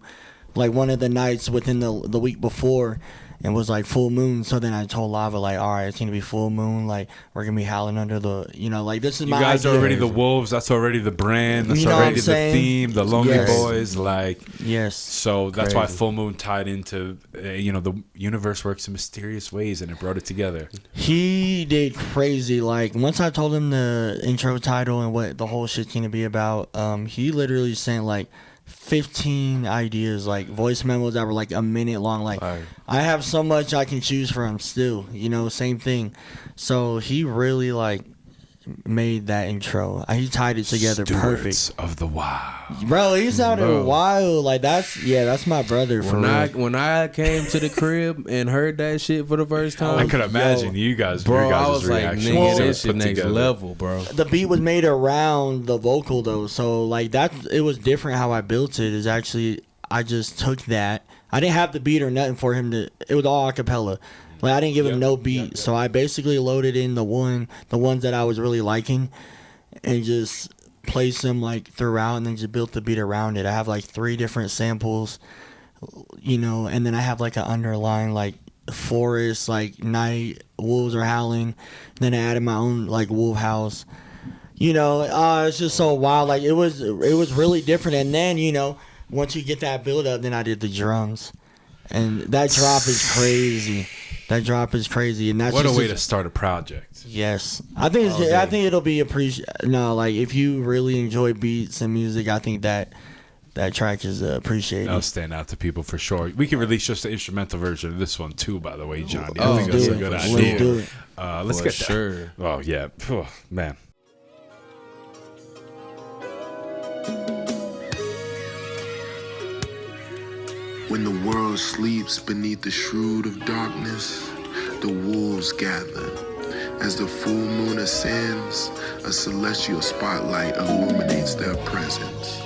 like one of the nights within the week before, and was like Full Moon. So then I told Lava, like, all right, it's gonna be Full Moon. Like, we're gonna be howling under the, like this is my. You guys idea. are already the wolves. That's already the brand. That's already the theme. The Lonely Boys. Like, yes. So that's why Full Moon tied into, the universe works in mysterious ways, and it brought it together. He did crazy. Like once I told him the intro title and what the whole shit's gonna be about, he literally sent like 15 ideas, like voice memos that were like a minute long. Like, I have so much I can choose from still, same thing. So he really like made that intro. He tied it together perfect. Of the Wild, bro. He sounded wild. Like that's my brother. When I came to the crib and heard that shit for the first time, I could imagine you guys. Bro, I was like, nigga, this shit next level, bro. The beat was made around the vocal though, so like it was different how I built it. Is actually I just took that. I didn't have the beat or nothing for him to. It was all a cappella. Like I didn't give him no beat, so I basically loaded in the ones that I was really liking, and just placed them like throughout, and then just built the beat around it. I have like 3 different samples, and then I have like an underlying like forest, like night, wolves are howling. Then I added my own like wolf house. It's just so wild. Like it was really different. And then once you get that build up, then I did the drums, and that drop is crazy. That drop is crazy, and that's what a way to start a project. Yes, I think it'll be appreciated. No, like if you really enjoy beats and music, I think that track is appreciated. That'll stand out to people for sure. We can release just the instrumental version of this one too, by the way, Jahndi. I think that's a good idea. Let's do it. Let's get that. Sure. Oh yeah, man. When the world sleeps beneath the shroud of darkness, the wolves gather. As the full moon ascends, a celestial spotlight illuminates their presence.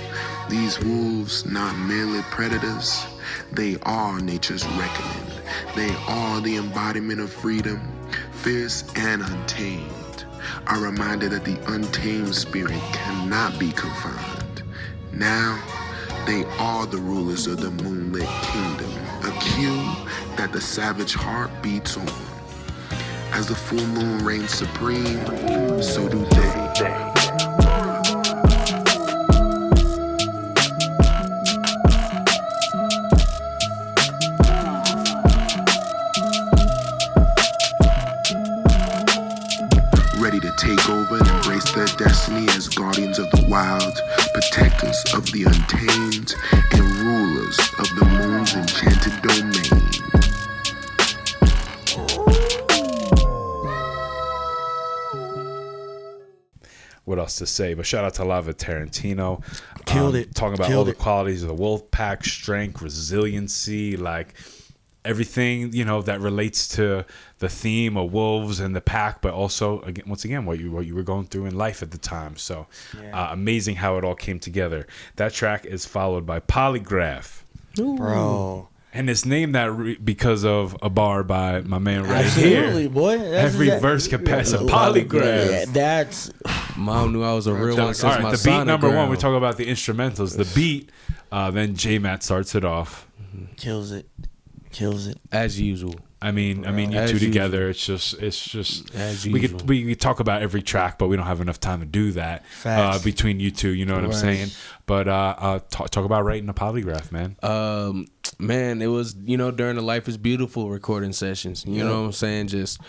These wolves, not merely predators, they are nature's reckoning. They are the embodiment of freedom, fierce and untamed. Are reminded that the untamed spirit cannot be confined. Now, they are the rulers of the moonlit kingdom, a cue that the savage heart beats on. As the full moon reigns supreme, so do they. Ready to take over and embrace their destiny as guardians of the wild, protectors of the untamed, and rulers of the moon's enchanted domain. What else to say? But shout out to Lava Tarantino. Killed it. Talking about Killed all the it. qualities of the wolf pack, strength, resiliency, like everything, you know, that relates to the theme of wolves and the pack, but also, again, once again, what you were going through in life at the time. So amazing how it all came together. That track is followed by Polygraph. Bro. And it's named that because of a bar by my man right Absolutely, here. boy. Every verse can pass a polygraph. Yeah, that's Mom knew I was a real one since All right, my the beat number one, sonogram. we talk about the instrumentals. The beat, then J-Matt starts it off. kills it. As usual. I mean, you As two usual. together. It's just. As We usual. could talk about every track, but we don't have enough time to do that Facts. between you two. You know what I'm Right. saying? But talk about writing a polygraph, man. Man, it was, during the Life is Beautiful recording sessions. You know what I'm saying? Just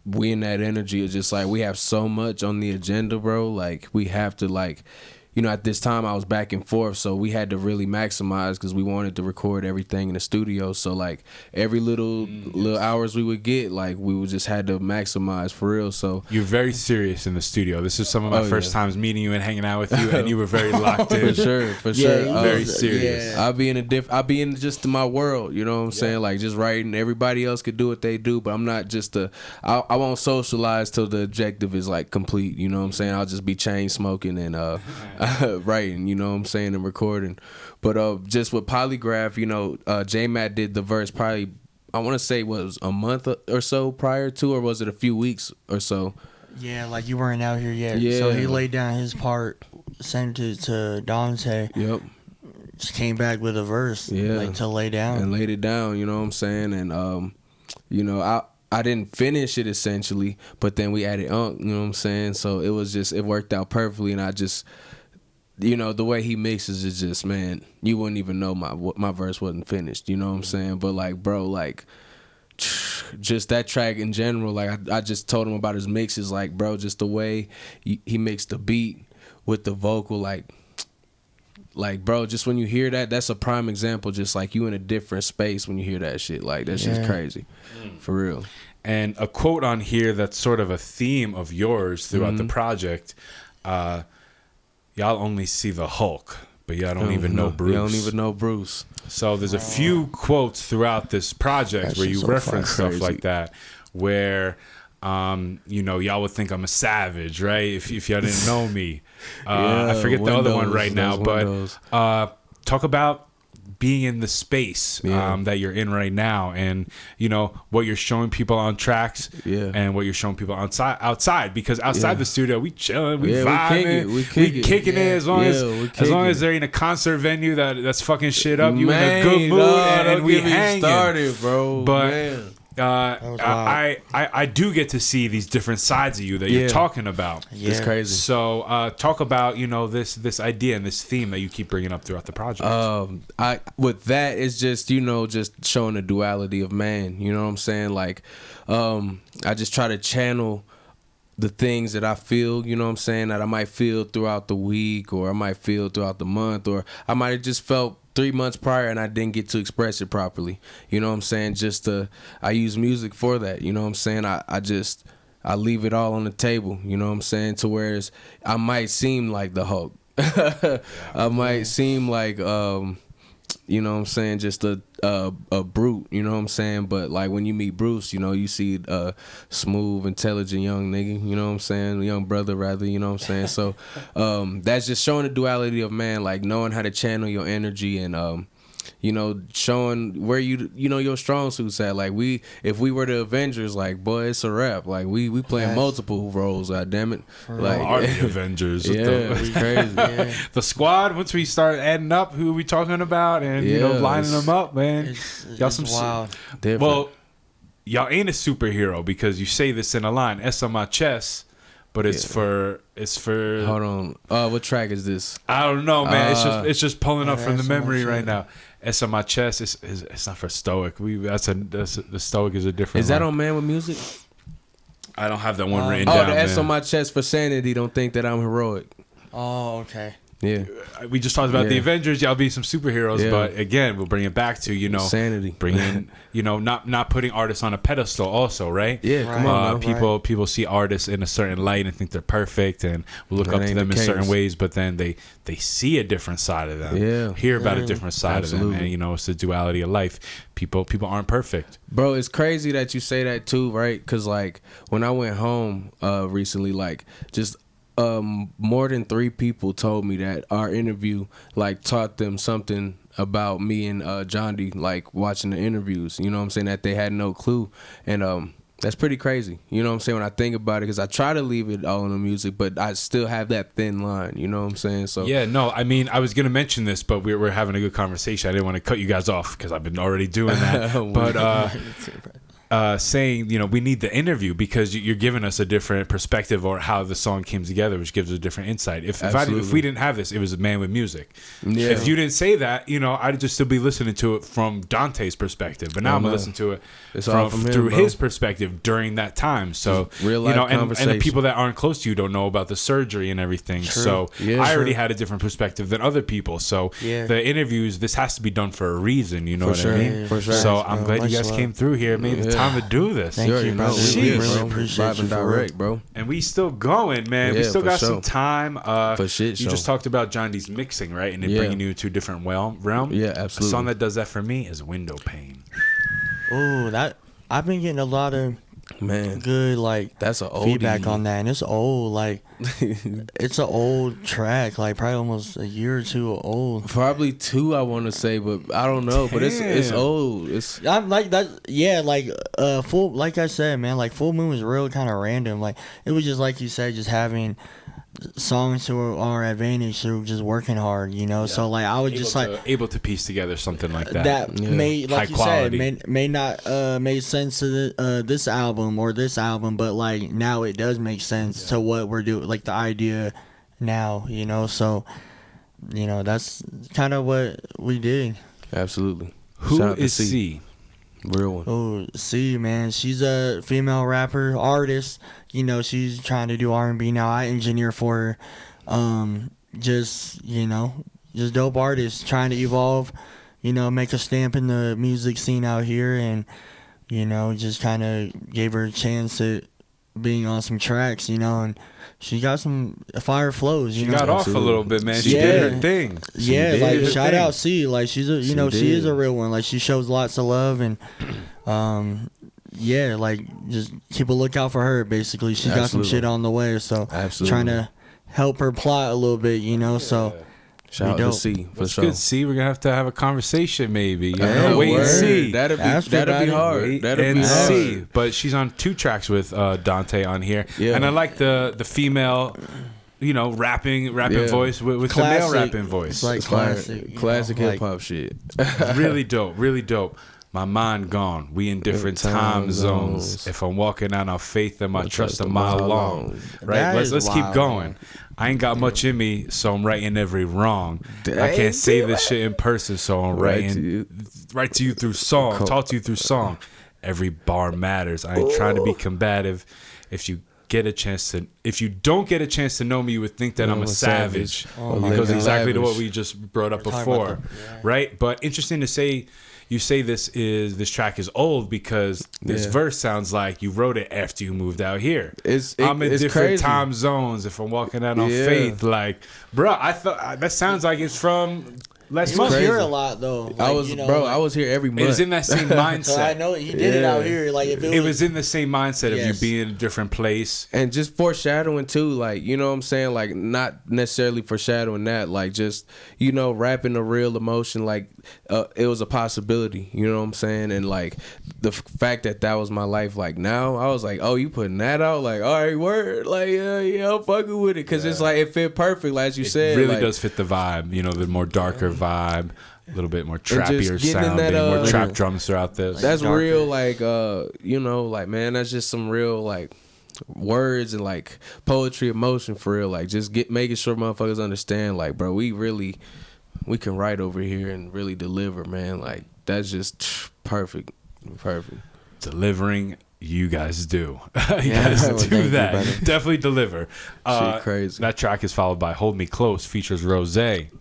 we in that energy is just like we have so much on the agenda, bro. Like we have to at this time I was back and forth, so we had to really maximize because we wanted to record everything in the studio. So like every little hours we would get, like we would just had to maximize for real. So You're very serious in the studio. This is some of my Oh, first yeah. times meeting you and hanging out with you, and you were very locked in. for sure, Very serious. I'll be in just my world, you know what I'm saying? Like just writing. Everybody else could do what they do, but I'm not just I won't socialize till the objective is like complete, you know what I'm saying? I'll just be chain smoking and writing, you know what I'm saying, and recording. But just with Polygraph, J-Matt did the verse probably, I want to say was a month or so prior to, or was it a few weeks or so? Yeah, like you weren't out here yet. Yeah. So he laid down his part, sent it to Dante. Yep. Just came back with a verse. Yeah. Like to lay down. And laid it down, you know what I'm saying? And I didn't finish it essentially, but then we added Unk, you know what I'm saying? So it worked out perfectly, and I just, the way he mixes is just, man, you wouldn't even know my verse wasn't finished, you know what I'm saying? But like, bro, like just that track in general, like I just told him about his mixes, like, bro, just the way he mixed the beat with the vocal, like, bro, just when you hear that, that's a prime example. Just like you in a different space when you hear that shit. Like, that's just crazy. For real. And a quote on here that's sort of a theme of yours throughout the project. Y'all only see the Hulk, but y'all don't even know Bruce. You don't even know Bruce. So there's a few quotes throughout this project That where shit's you so reference stuff crazy. like that, where y'all would think I'm a savage, right? If y'all didn't know me. I forget the other one Windows, right now, those windows. but talk about being in the space that you're in right now, and what you're showing people on tracks, and what you're showing people outside. Because outside the studio, we chilling, we vibing, we kicking it. As long as they're in a concert venue that's fucking shit up, you in a good mood, and we hanging. Started, bro. But man. I do get to see these different sides of you that you're talking about. Yeah. It's crazy. So talk about this idea and this theme that you keep bringing up throughout the project. With that, it's just just showing the duality of man. You know what I'm saying? Like, I just try to channel the things that I feel, you know what I'm saying, that I might feel throughout the week, or I might feel throughout the month, or I might have just felt 3 months prior and I didn't get to express it properly. You know what I'm saying? I use music for that. You know what I'm saying? I leave it all on the table. You know what I'm saying? To whereas I might seem like the Hulk. I might seem like you know what I'm saying, just a brute, you know what I'm saying? But like when you meet Bruce, you know, you see a smooth, intelligent young nigga, you know what I'm saying? Young brother rather, you know what I'm saying? So that's just showing the duality of man, like knowing how to channel your energy and you know, showing where you know your strong suits at. Like if we were the Avengers, like boy, it's a wrap. Like we playing multiple roles. God damn it! Like are the Avengers? Yeah, it's crazy. Yeah. The squad. Once we start adding up, who are we talking about, and you know, lining them up, man. Y'all some wild. Well, y'all ain't a superhero because you say this in a line. S on my chest. But it's for. Hold on. What track is this? I don't know, man. It's just pulling up from the memory right now. S on my chest. It's not for Stoic. The Stoic is a different. Is that line. on Man with Music? I don't have that one written down. The S man. on my chest for Sanity. Don't think that I'm heroic. Oh, okay. Yeah, we just talked about the Avengers. Y'all be some superheroes, but again, we'll bring it back to sanity. Bring in not putting artists on a pedestal. Also, right? Yeah, come on. People see artists in a certain light and think they're perfect, and will look up to them in certain ways. But then they see a different side of them. Yeah, hear about a different side of them, and it's the duality of life. People aren't perfect, bro. It's crazy that you say that too, right? Because like when I went home recently, like just. More than 3 people told me that our interview like taught them something about me and Jahndi, like watching the interviews, you know what I'm saying, that they had no clue. And that's pretty crazy, you know what I'm saying, when I think about it, because I try to leave it all in the music, but I still have that thin line, you know what I'm saying? So yeah, no, I mean, I was gonna mention this, but we're having a good conversation. I didn't want to cut you guys off because I've been already doing that. But saying, we need the interview because you're giving us a different perspective or how the song came together, which gives a different insight. If we didn't have this, it was a man with music. Yeah. If you didn't say that, I'd just still be listening to it from Dante's perspective. But now I'm listening to it through his perspective during that time. So real life and the people that aren't close to you don't know about the surgery and everything. True. So I already had a different perspective than other people. So the interviews, this has to be done for a reason. You know what I mean? For sure. So I'm glad you guys came through here. Maybe time to do this. Thank you, bro. We really appreciate you, direct, bro. And we still going, man. We still got some time. For shit, you just talked about Jahnd's mixing, right? And it bringing you to a different realm. Yeah, absolutely. A song that does that for me is Window Pane. Oh, that I've been getting a lot of good that's an feedback on that, and it's old. Like it's an old track, like probably almost a year or 2 old. Probably 2, I want to say, but I don't know. But it's old. I'm like that. Yeah, like full. Like I said, man, like Full Moon was real kind of random. Like it was just like you said, just having songs to our advantage through just working hard, So like I was able to piece together something like that. That made, like high you quality. said, may not made sense to this album or this album, but like now it does make sense to what we're doing, like the idea now, So that's kind of what we did. Absolutely. Who is C? Real one. Oh, C, man. She's a female rapper, artist. She's trying to do R&B now. I engineer for her. Just dope artist trying to evolve, make a stamp in the music scene out here, and, just kind of gave her a chance at being on some tracks, and she got some fire flows. She got off a little bit, man. She did her thing. Shout out C. Like she's a, she is a real one. Like she shows lots of love, and like just keep a lookout for her. Basically, she got some shit on the way. So trying to help her plot a little bit, So. Shout out to C for sure. Good C. We're gonna have a conversation, maybe. Wait and see. That'd be hard. That'd be hard. See. But she's on 2 tracks with Dante on here, and I like the female, rapping voice with the male rapping voice. It's like classic hip hop shit. Really dope. Really dope. My mind gone. We in different time zones. If I'm walking out on faith, then my trust a mile long. Right? Let's keep going. Man. I ain't got much in me, so I'm writing every wrong. I can't say this shit in person, so I'm write to you through song, talk to you through song. Every bar matters. I ain't trying to be combative. If you don't get a chance to know me, you would think that I'm a savage. Because exactly to what we just brought up before, right? But interesting to say. You say this track is old because this verse sounds like you wrote it after you moved out here. I'm in different crazy. Time zones. If I'm walking out on faith, like, bro, I thought that sounds like it's from Let's He was crazy. here a lot though. Like, I was, I was here every month. It was in that same mindset. So I know he did it out here. Like if It was in the same mindset of you Yes. being in a different place. And just foreshadowing too, like, you know what I'm saying? Like, not necessarily foreshadowing that, like, just, you know, rapping a real emotion, like, it was a possibility, you know what I'm saying? And, like, the fact that that was my life, like, now, I was like, oh, you putting that out? Like, all right, word. Like, yeah, I'm fucking with it. Because it's like, it fit perfect, like as you said. It really like, does fit the vibe, you know, the more darker vibe, a little bit more just trappier getting in sounding, that, more trap drums throughout this. That's darker. real, like, you know, like, man, that's just some real, like, words and, like, poetry emotion for real. Like, just making sure motherfuckers understand, like, bro, we can write over here and really deliver, man. Like, that's just perfect. Delivering, you guys do. You Yeah, guys well, do thank you, that. brother. Definitely deliver. Shit crazy. That track is followed by Hold Me Close, features Rose.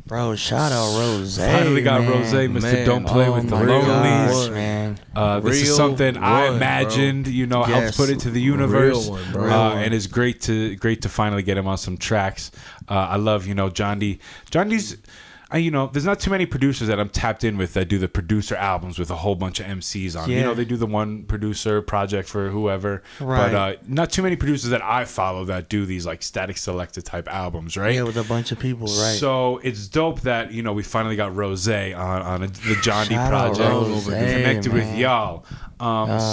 Bro, shout out Rose. Finally got man. Rose, Mr. Man. Don't Play Oh with the my Lonelies. gosh, man. This is Real something I one, imagined, you know, helped Yes. put into the universe. Real one, bro. And it's great to finally get him on some tracks. I love, you know, Jahndi. Jahnd's, you know, there's not too many producers that I'm tapped in with that do the producer albums with a whole bunch of MCs on. You Yeah. know, they do the one producer project for whoever. Right. But not too many producers that I follow that do these like Static Selector type albums, right? Yeah, with a bunch of people, right? So it's dope that, you know, we finally got Rose on the Jahndi Shout out project. Rose, Connected with man. y'all.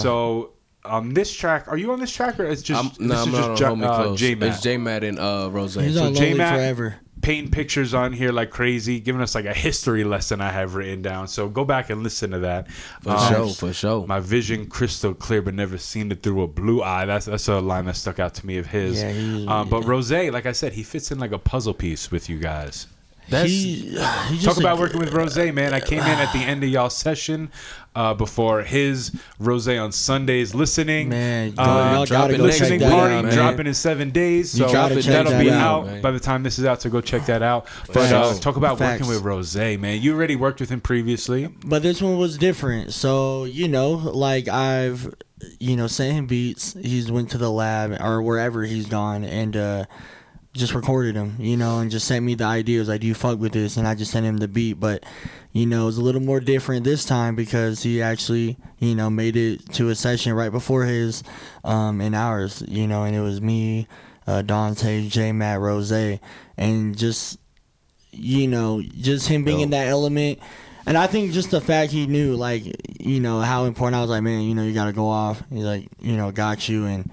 So on this track, are you on this track or it's just I'm not on Hold Me Close. J-Mac? It's J-Mac and Rose. He's So on Lonely J-Mac- Forever. Painting pictures on here like crazy, giving us like a history lesson I have written down. So go back and listen to that. For sure. My vision crystal clear, but never seen it through a blue eye. That's a line that stuck out to me of his. Yeah, but Rose, like I said, he fits in like a puzzle piece with you guys. He just Talk about working with Rose, man. I came in at the end of y'all's session before his Rose on Sundays listening. Man, y'all gotta go check listening that party out, man. dropping in 7 days. So gotta check that'll that be out, out man. by the time this is out, so go check that out. But Facts. talk about Facts. working with Rose, man. You already worked with him previously. But this one was different. So, you know, like I've, you know, sent him beats. He's went to the lab or wherever he's gone and just recorded him, you know, and just sent me the ideas. Like, do you fuck with this? And I just sent him the beat. But, you know, it was a little more different this time because he actually, you know, made it to a session right before his and ours, you know, and it was me, Dante, J-Mac, Rose, and just, you know, just him being in that element. And I think just the fact he knew, like, you know, how important. I was like, man, you know, you got to go off. He's like, you know, got you. And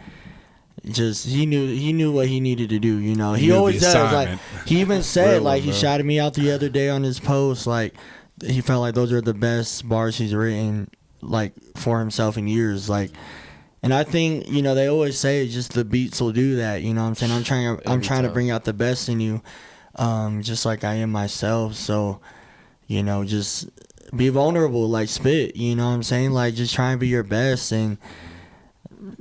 just he knew what he needed to do, you know. He knew always the does. Like, assignment. he even said, Real like, one, he bro. shouted me out the other day on his post. Like, he felt like those are the best bars he's written, like, for himself in years. Like, and I think, you know, they always say just the beats will do that. You know what I'm saying? I'm trying to bring out the best in you, just like I am myself. So, you know, just be vulnerable, like spit. You know what I'm saying? Like, just try and be your best. And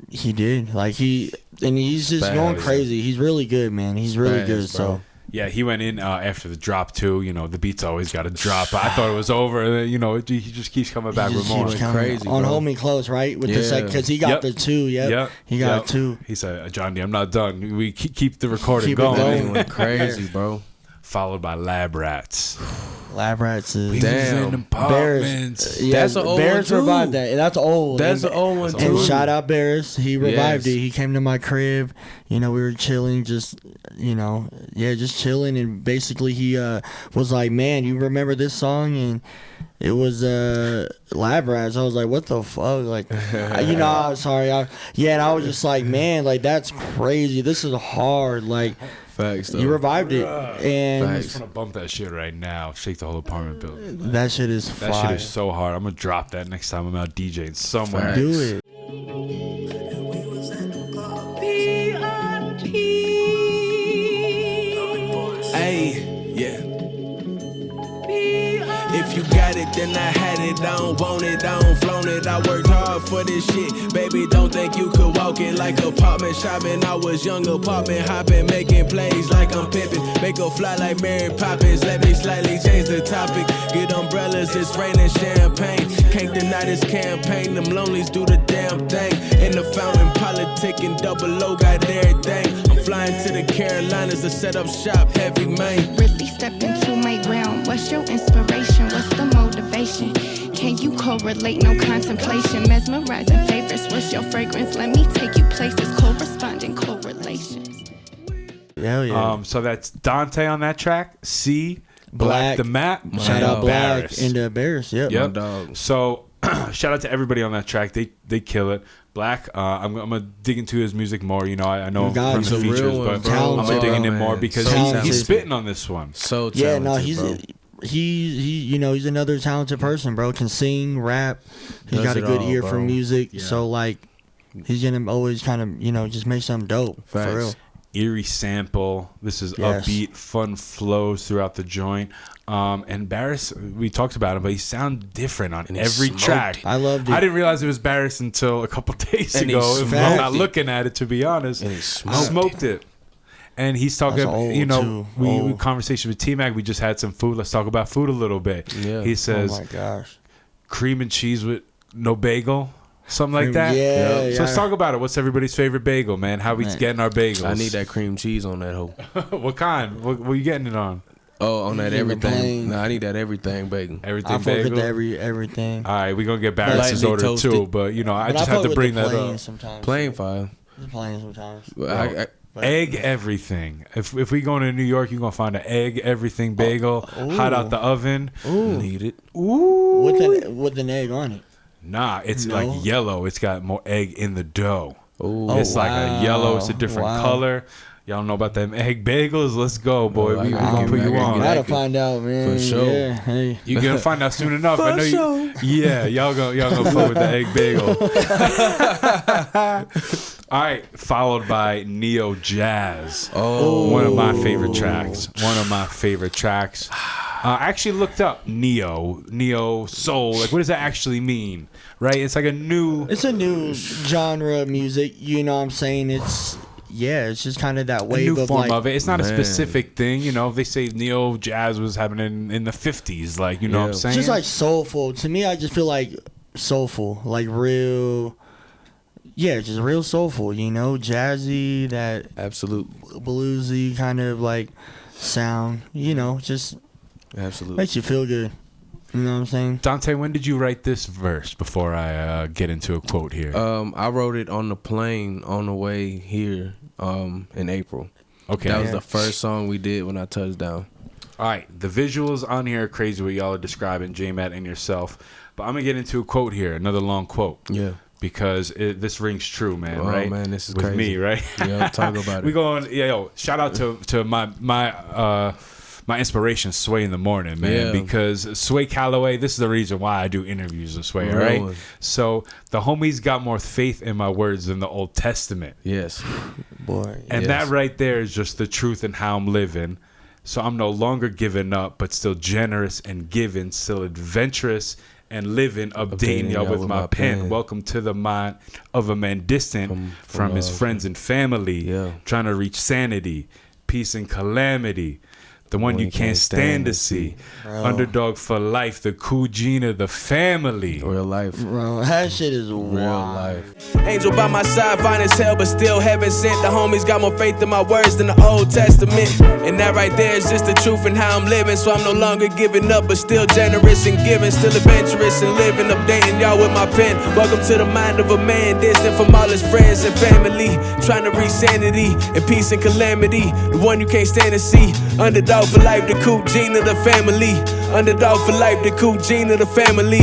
he did. Like, he's just Bad, going yeah. crazy. He's really good, man. He's really Bad, good. bro. So. Yeah, he went in after the drop too. You know, the beat's always got to drop. I thought it was over. And then, you know, he just keeps coming back He with just more. keeps coming. Crazy, on bro. Hold Me Close, right? With the Yeah. because he got Yep. the 2. Yep. He got 2. He said, Jahndi, I'm not done. We keep the recording Keep it going. going. Went crazy, bro. Followed by Lab Rats. Lab Rats is Damn. Apartments. Yeah, That's an old Barris one, too. revived that. That's old. That's And- an old one, That's And too. shout out Barris. He revived Yes. it. He came to my crib. You know, we were chilling, just, you know, just chilling. And basically he was like, man, you remember this song? And it was Lab Rats. I was like, what the fuck? Like, you know, I'm sorry. And I was just like, man, like, that's crazy. This is hard. Like, Facts, though. you revived it. And I just want to bump that shit right now. Shake the whole apartment building. that shit is That fire. shit is so hard. I'm going to drop that next time I'm out DJing somewhere. Do it. Hey, yeah. If you got it, then I had it. I don't want it, I don't flown it. I worked hard for this shit. Baby, don't think you could walk it like apartment shopping. I was young, apartment hopping, making plays like I'm pimping. Make her fly like Mary Poppins. Let me slightly change the topic. Get umbrellas, it's raining champagne. Can't deny this campaign. Them lonelies do the damn thing. In the fountain, politicking, double O got everything. I'm flying to the Carolinas to set up shop, heavy man. Really step into my realm. What's your inspiration? What's the motivation? Can you correlate? No contemplation. Mesmerizing favorites. What's your fragrance? Let me take you places. Corresponding correlations. Hell yeah. So that's Dante on that track. C, Black the Map. Shout out Black Barris. and the Bears. Yep. Yep. My dog. So shout out to everybody on that track. They kill it. Black, I'm gonna dig into his music more. You know, I know him from He's the a features, real one, but bro. I'm gonna dig in it Man. more because So he's talented. spitting on this one. So talented, Yeah, no, bro. he you know, he's another talented person, bro. Can sing, rap. He's Does got a it good all, ear bro. for music. Yeah. So like, he's gonna always kind of, you know, just make something dope. Facts. For real. Eerie sample. This is Yes. upbeat, fun flows throughout the joint. And Barris, we talked about him, but he sounded different on And he every smoked track. it. I loved it. I didn't realize it was Barris until a couple days And he ago. If I'm smoked not it. looking at it, to be honest. And he smoked it. And he's talking, That's old, you know, too. we Old. conversation with T-Mac. We just had some food. Let's talk about food a little bit. Yeah. He Oh says my gosh. cream and cheese with no bagel, something like that. Yeah, So let's yeah. talk about it. What's everybody's favorite bagel, man? How we Man. getting our bagels? I need that cream cheese on that hoe. What kind? What you getting it on? Oh, on that You need the everything. plain. Nah, I need that everything bacon. Everything I fuck bagel. with everything. All right, we're gonna get Barris's Lightly order toasted. too, but you know, I But just fuck have to with bring the that plain up. sometimes. Plain fire. Just plain sometimes. I, But- Egg everything. If we go to New York, you're gonna find an egg everything bagel, hot out the oven. Ooh. need it. Ooh. With an egg on it. Nah, it's No. like yellow. It's got more egg in the dough. Ooh. It's like a yellow. It's a wow. different Wow. color. Y'all know about them egg bagels? Let's go, boy. No, we I gonna gotta put get you back on. and I gotta egg. find out, man. For sure. Yeah, hey. You're gonna find out soon enough. I know you. Yeah, y'all gonna fuck with the egg bagel. All right, followed by Neo Jazz. Oh. One of my favorite tracks. I actually looked up Neo Soul. Like, what does that actually mean? Right? It's like a new. It's a new genre of music. You know what I'm saying? It's just kind of that A wave new of form like. of it. It's not a Man. specific thing, you know. They say neo jazz was happening in the 50s, like, you know what I'm Yeah. saying? It's just like soulful. To me, I just feel like soulful, like real. Yeah, just real soulful. You know, jazzy, that Absolute. bluesy kind of like sound. You know, just Absolute. makes you feel good. You know what I'm saying? Dante, when did you write this verse? Before I get into a quote here. I wrote it on the plane on the way here in April. Okay. That was the first song we did when I touched down. All right, the visuals on here are crazy what y'all are describing, J-Matt and yourself. But I'm going to get into a quote here, another long quote. Yeah. Because this rings true, man, Oh, right? man, this is With crazy. me, right? Yeah, talk about it. We going, shout out to my inspiration, Sway in the Morning, man. Yeah. Because Sway Calloway, this is the reason why I do interviews with Sway, all Real right? one. So the homies got more faith in my words than the Old Testament. Yes. Boy. And Yes. that right there is just the truth in how I'm living. So I'm no longer giving up, but still generous and giving, still adventurous and living, updating y'all with my pen. Welcome to the mind of a man distant from his friends and family, Yeah. trying to reach sanity, peace and calamity. The one you can't stand to see. Underdog for life, the cool Gina, the family. Real life. Bro, that shit is Real wild. life. Angel by my side, fine as hell, but still heaven sent. The homies got more faith in my words than the Old Testament. And that right there is just the truth in how I'm living. So I'm no longer giving up, but still generous and giving. Still adventurous and living, updating y'all with my pen. Welcome to the mind of a man distant from all his friends and family. Trying to reach sanity and peace and calamity. The one you can't stand to see. Underdog for life, the cool gene of the family. Underdog for life, the cool gene of the family.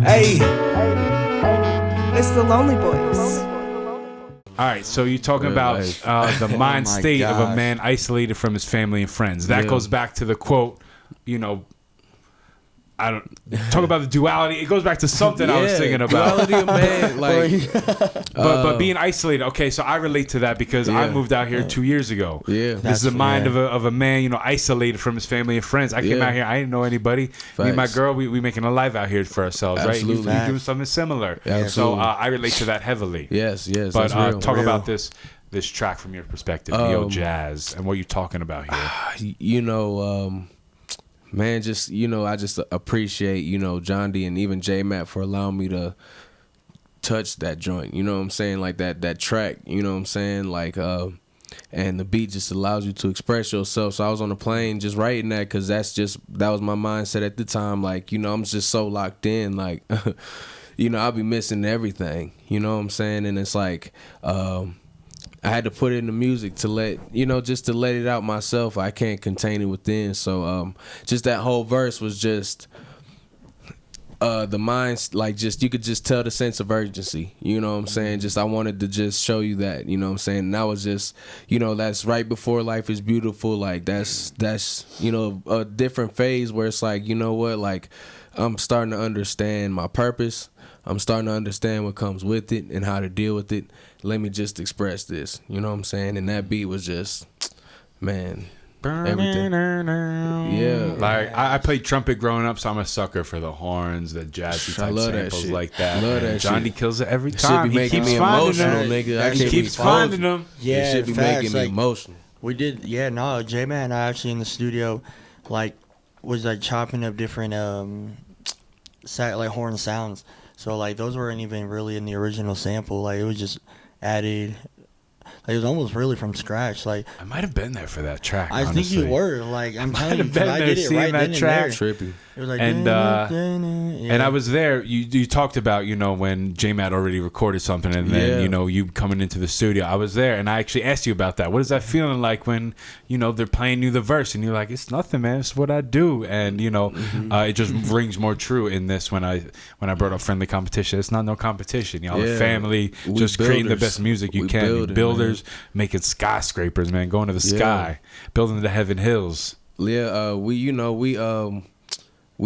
Hey. It's the Lonely Boys. All right, so you're talking Real about life. the mind my state of a gosh. man isolated from his family and friends. That Yeah. goes back to the quote, I don't talk about the duality. It goes back to something I was thinking about. Duality of man, like, But being isolated. Okay, so I relate to that because I Yeah. moved out here 2 years ago. Yeah. This is the That's- mind yeah. of a man, isolated from his family and friends. I came Yeah. out here, I didn't know anybody. Me and my Facts. girl, we making a life out here for ourselves, Absolutely. right? You do something similar. Yeah, So absolutely. I relate to that heavily. yes, But that's real. talk Real. about this track from your perspective, Neo Jazz, and what you're talking about here. Man, just I just appreciate Jahndi and even J-Mac for allowing me to touch that joint. You know what I'm saying? Like that track. You know what I'm saying? Like and the beat just allows you to express yourself. So I was on the plane just writing that because that was my mindset at the time. Like, you know, I'm just so locked in. Like, you know, I'll be missing everything. You know what I'm saying? And it's like, I had to put it in the music to let, you know, just to let it out myself. I can't contain it within. So just that whole verse was just the mind's like, just you could just tell the sense of urgency. You know what I'm saying? Just I wanted to just show you that. You know what I'm saying? And that was just, you know, that's right before Life is Beautiful. Like that's you know, a different phase where it's like, you know what, like I'm starting to understand my purpose. I'm starting to understand what comes with it and how to deal with it. Let me just express this. You know what I'm saying? And that beat was just, man, everything. Yeah. Like, I played trumpet growing up, so I'm a sucker for the horns, the jazzy type samples like that. Love that Johnny shit. kills it every Should time. be making me emotional, nigga. He keeps finding them. Yeah, it should be making me emotional. We did, J-Man and I actually in the studio, like, was like chopping up different like horn sounds. So like those weren't even really in the original sample. Like it was just added. Like, it was almost really from scratch. Like I might have been there for that track. I think you were. Like I'm telling you, 'cause I did it right then and there. Trippy. It was like and I was there. You talked about, you know, when J-Matt already recorded something, and then you know, you coming into the studio. I was there, and I actually asked you about that. What is that feeling like when, you know, they're playing you the verse, and you're like, it's nothing, man. It's what I do, and you know, it just rings more true in this when I brought up friendly competition. It's not no competition, y'all. Are family, just creating the best music you can. Builders, making skyscrapers, man, going to the sky, building the heaven hills. Yeah, we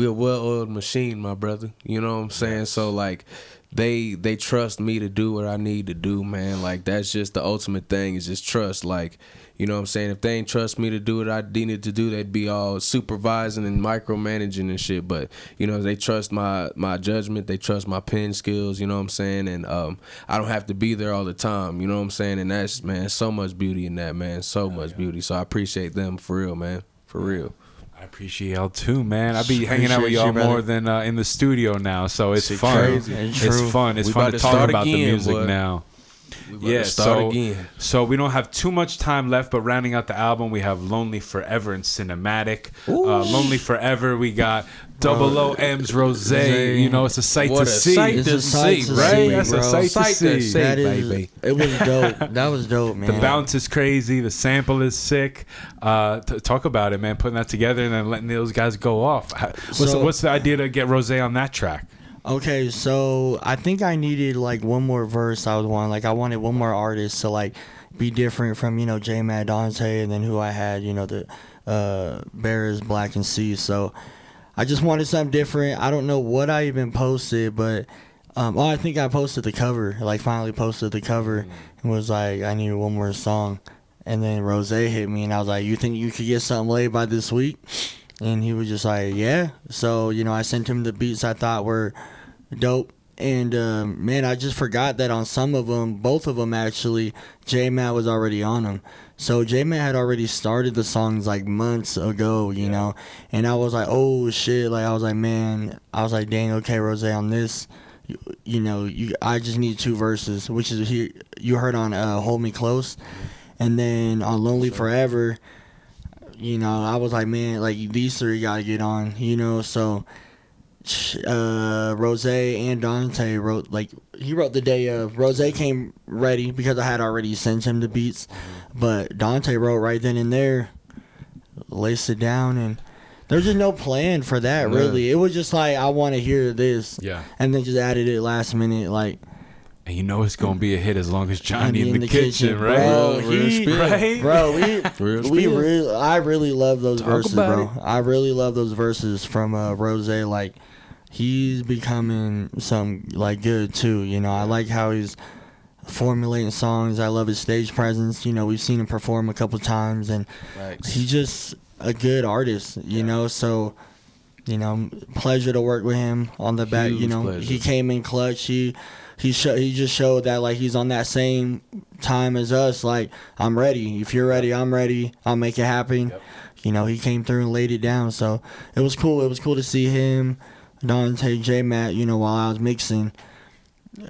a well-oiled machine, my brother. You know what I'm saying? So like, they trust me to do what I need to do, man. Like that's just the ultimate thing, is just trust. Like, you know what I'm saying? If they ain't trust me to do what I needed to do, they'd be all supervising and micromanaging and shit. But you know, they trust my judgment. They trust my pen skills. You know what I'm saying? And I don't have to be there all the time. You know what I'm saying? And that's, man, so much beauty in that, man. So much beauty. So I appreciate them for real, man. For real. I appreciate y'all too, man. I be hanging out with y'all more than in the studio now, so it's fun. Crazy. It's fun. It's fun to talk about the music now. Yeah, so we don't have too much time left, but rounding out the album, we have Lonely Forever and Cinematic. Lonely Forever, we got Double O M's Rose. You know, it's a sight to see. It's a sight to right? see, That's bro. a sight to see. That is, it was dope. That was dope, man. The bounce is crazy. The sample is sick. Talk about it, man. Putting that together and then letting those guys go off. What's the idea to get Rose on that track? Okay, so I think I needed like one more verse. I wanted one more artist to like be different from, you know, J-Mac, Dante, and then who I had, you know, the Bears, Black and C. So I just wanted something different. I don't know what I even posted, but I think I posted the cover. Like finally posted the cover and was like, I need one more song. And then Rose hit me and I was like, you think you could get something laid by this week? And he was just like, yeah. So, you know, I sent him the beats I thought were dope. And, man, I just forgot that on some of them, both of them actually, J-Mac was already on them. So J-Mac had already started the songs like months ago, you know. And I was like, oh, shit. Like, I was like, man, dang, okay, Rose, on this, you know, I just need 2 verses, which is here you heard on Hold Me Close. And then on Lonely Forever, you know, I was like, man, like these 3 gotta get on, you know. So Rose and Dante wrote, like, he wrote the day of. Rose came ready because I had already sent him the beats, but Dante wrote right then and there, laced it down, and there's just no plan for that, really. It was just like, I want to hear this, and then just added it last minute, like. And you know it's gonna be a hit as long as Jahndi in the kitchen, right? I really love those verses, bro. I really love those verses from Rose. Like, he's becoming some like good too. You know, I like how he's formulating songs. I love his stage presence. You know, we've seen him perform a couple times, and he's just a good artist. You know, so. You know, pleasure to work with him on the back. You know, pleasure. He came in clutch. He just showed that, like, he's on that same time as us. Like, I'm ready. If you're ready, I'm ready. I'll make it happen. You know, he came through and laid it down. So it was cool. It was cool to see him, Dante, J-Mac, you know, while I was mixing.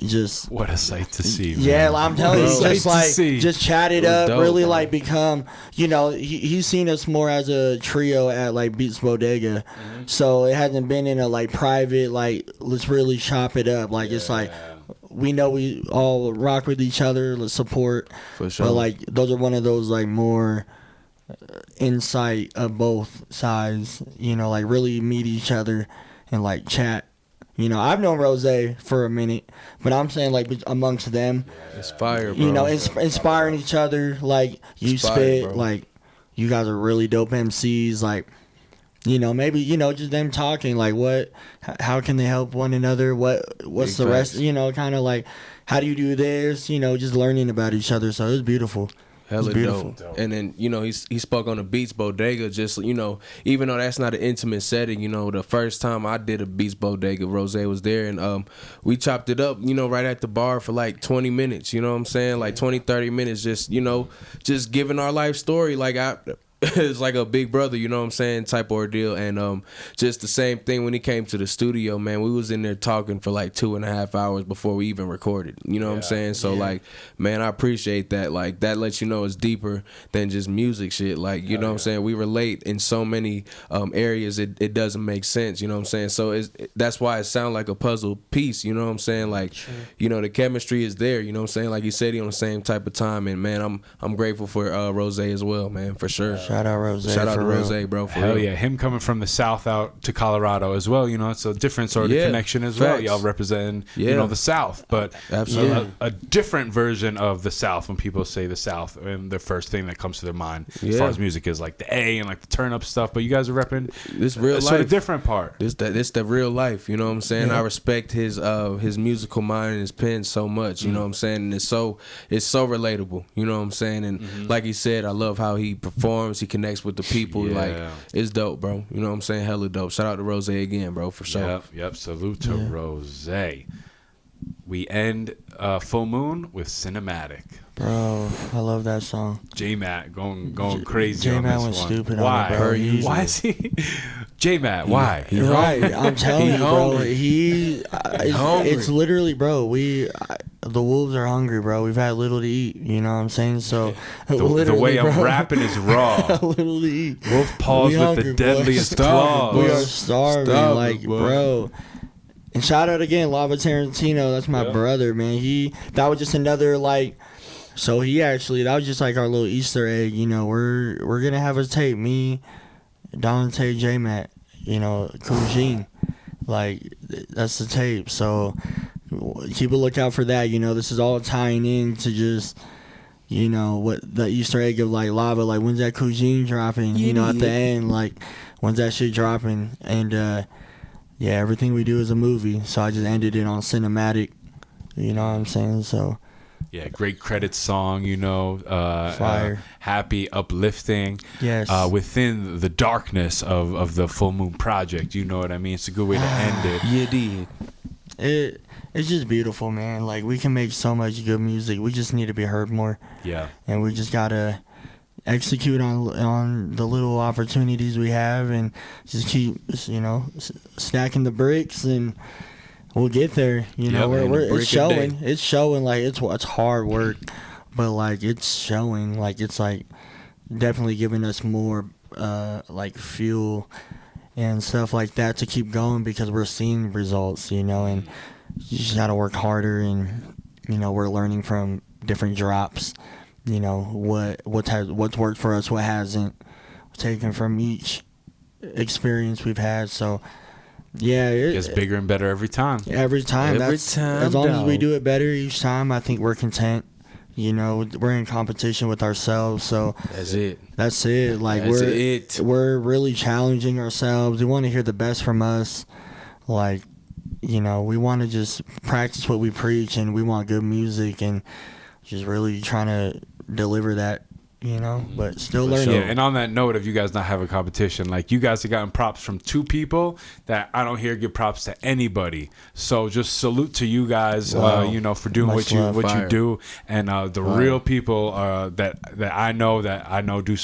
just What a sight to see, man. yeah, I'm telling you, Sight just to like see. just chat it up, dope, really bro. like become, he's seen us more as a trio at like Beats Bodega, so it hasn't been in a like private like let's really chop it up. Like it's like we know we all rock with each other, let's support, For sure. but like those are one of those like more insight of both sides, like really meet each other and like chat. I've known Rose for a minute, but I'm saying like amongst them, It's fire, bro. inspiring each other. Like you Inspired, spit, bro. like you guys are really dope MCs. Like maybe just them talking. Like how can they help one another? What's Big the rest? facts. Kind of like how do you do this? Just learning about each other. So it's beautiful. Hella beautiful. dope. And then, he spoke on the Beats Bodega, just, even though that's not an intimate setting, the first time I did a Beats Bodega, Rose was there, and we chopped it up, right at the bar for like 20 minutes, you know what I'm saying? Like 20, 30 minutes, just, just giving our life story. Like, it's like a big brother, you know what I'm saying, type ordeal. And just the same thing when he came to the studio, man. We was in there talking for like 2.5 hours before we even recorded. You know what I'm saying? So like, man, I appreciate that. Like that lets you know it's deeper than just music shit. Like, you know what I'm saying? We relate in so many areas it doesn't make sense, you know what I'm saying? So that's why it sounds like a puzzle piece, you know what I'm saying? Like, the chemistry is there, you know what I'm saying? Like you said, he on the same type of time, and man, I'm grateful for Rose as well, man, for sure. Shout out Rose. Shout out for to real. Rose, bro. For Hell real. yeah, him coming from the South out to Colorado as well, it's a different sort of connection as well. facts. Y'all representing, Yeah. the South, but Absolutely. a different version of the South. When people say the South, and the first thing that comes to their mind as far as music is like the A and like the turn up stuff, but you guys are repping This real a sort of life. different part. This the real life, you know what I'm saying? I respect his musical mind and his pen so much, you know what I'm saying? And it's so relatable, you know what I'm saying? And like he said, I love how he performs, he connects with the people. Like, it's dope, bro. You know what I'm saying? Hella dope. Shout out to Rose again, bro, for sure. Yep. Salute to Rose. We end Full Moon with Cinematic. Bro, I love that song. J-Matt going crazy on J-Matt this went one. stupid on Why? it, bro. Why is he? J-Matt, why? Right, I'm telling He you, bro. hungry. It's literally, bro. The wolves are hungry, bro. We've had little to eat. You know what I'm saying? So The way I'm bro, rapping is raw. little to eat. Wolf paws We with hungry, the boy. deadliest Starving, claws. We are starving, Starving, boy. bro. And shout out again, Lava Tarantino. That's my brother, man. That was just another So that was just like our little Easter egg. We're gonna have a tape. Me, Dante, J-Matt, Kujin. That's the tape. So keep a lookout for that. This is all tying in to just what the Easter egg of Lava. When's that Kujin dropping? At the end, when's that shit dropping? And everything we do is a movie. So I just ended it on cinematic. You know what I'm saying? So. Yeah, great credit song, Fire. happy, uplifting. Yes. Within the darkness of the Full Moon project, you know what I mean? It's a good way to end it. You did. It's just beautiful, man. We can make so much good music. We just need to be heard more. Yeah. And we just gotta execute on the little opportunities we have, and just keep stacking the bricks, and we'll get there. It's showing. It's showing. It's hard work, but it's showing. It's definitely giving us more fuel and stuff like that to keep going, because we're seeing results. And you just gotta work harder, and we're learning from different drops. What's worked for us, what hasn't, taken from each experience we've had. So yeah, it gets bigger and better every time. Every time. As long as we do it better each time, I think we're content. We're in competition with ourselves, so That's it. That's it. We're really challenging ourselves. We want to hear the best from us. We want to just practice what we preach, and we want good music, and just really trying to deliver that. But still learning. Yeah, and on that note of you guys not having competition, you guys have gotten props from two people that I don't hear give props to anybody. So just salute to you guys, for doing what you do, and the real people that I know do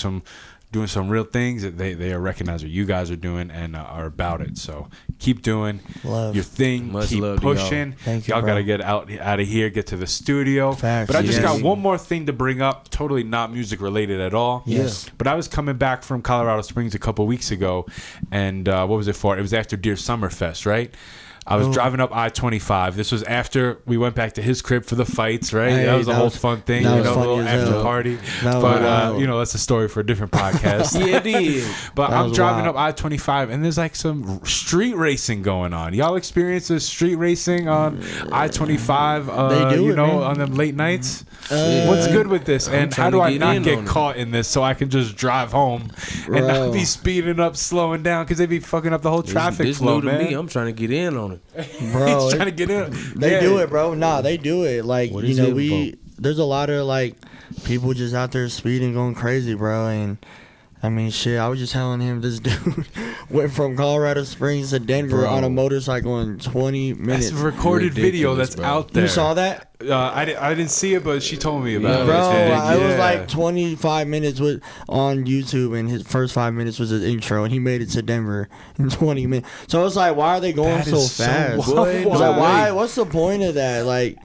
doing some real things. They recognize what you guys are doing and are about it. So keep doing your thing. Much keep love to pushing. Thank you, y'all bro. gotta get out of here, get to the studio. Facts. But I just Yes. got one more thing to bring up. Totally not music related at all. Yes. But I was coming back from Colorado Springs a couple weeks ago, and what was it for? It was after Deer Summerfest, right? I was driving up I-25. This was after we went back to his crib for the fights, right? Hey, that was a that whole was- fun thing, that you was know, a funny little as after hell. party. That was But, wild. you know, that's a story for a different podcast. Yeah, it is. But That I'm was driving wild. up I-25, and there's like some street racing going on. Y'all experience this street racing on I-25, They do you it, know, man. on them late nights? What's good with this? I'm And how trying do to I get not in get on it. caught in this so I can just drive home and not Bro. be speeding up, slowing down, because they be fucking up the whole traffic This flow, new to man. me. I'm trying to get in on it. Bro, He's trying to get in. they Yeah. do it, bro. Nah, they do it. Like, What you is know, it, there's a lot of like people just out there speeding, going crazy, bro. And I mean, shit, I was just telling him this dude went from Colorado Springs to Denver Bro. on a motorcycle in 20 minutes. That's a recorded video Ridiculous, that's bro. out there. You saw that? I didn't see it, but she told me about Bro, it. it was Yeah. like 25 minutes on YouTube, and his first 5 minutes was his intro, and he made it to Denver in 20 minutes. So it's like, why are they going That so is so fast? wild. It's like, why? What's the point of that? Like,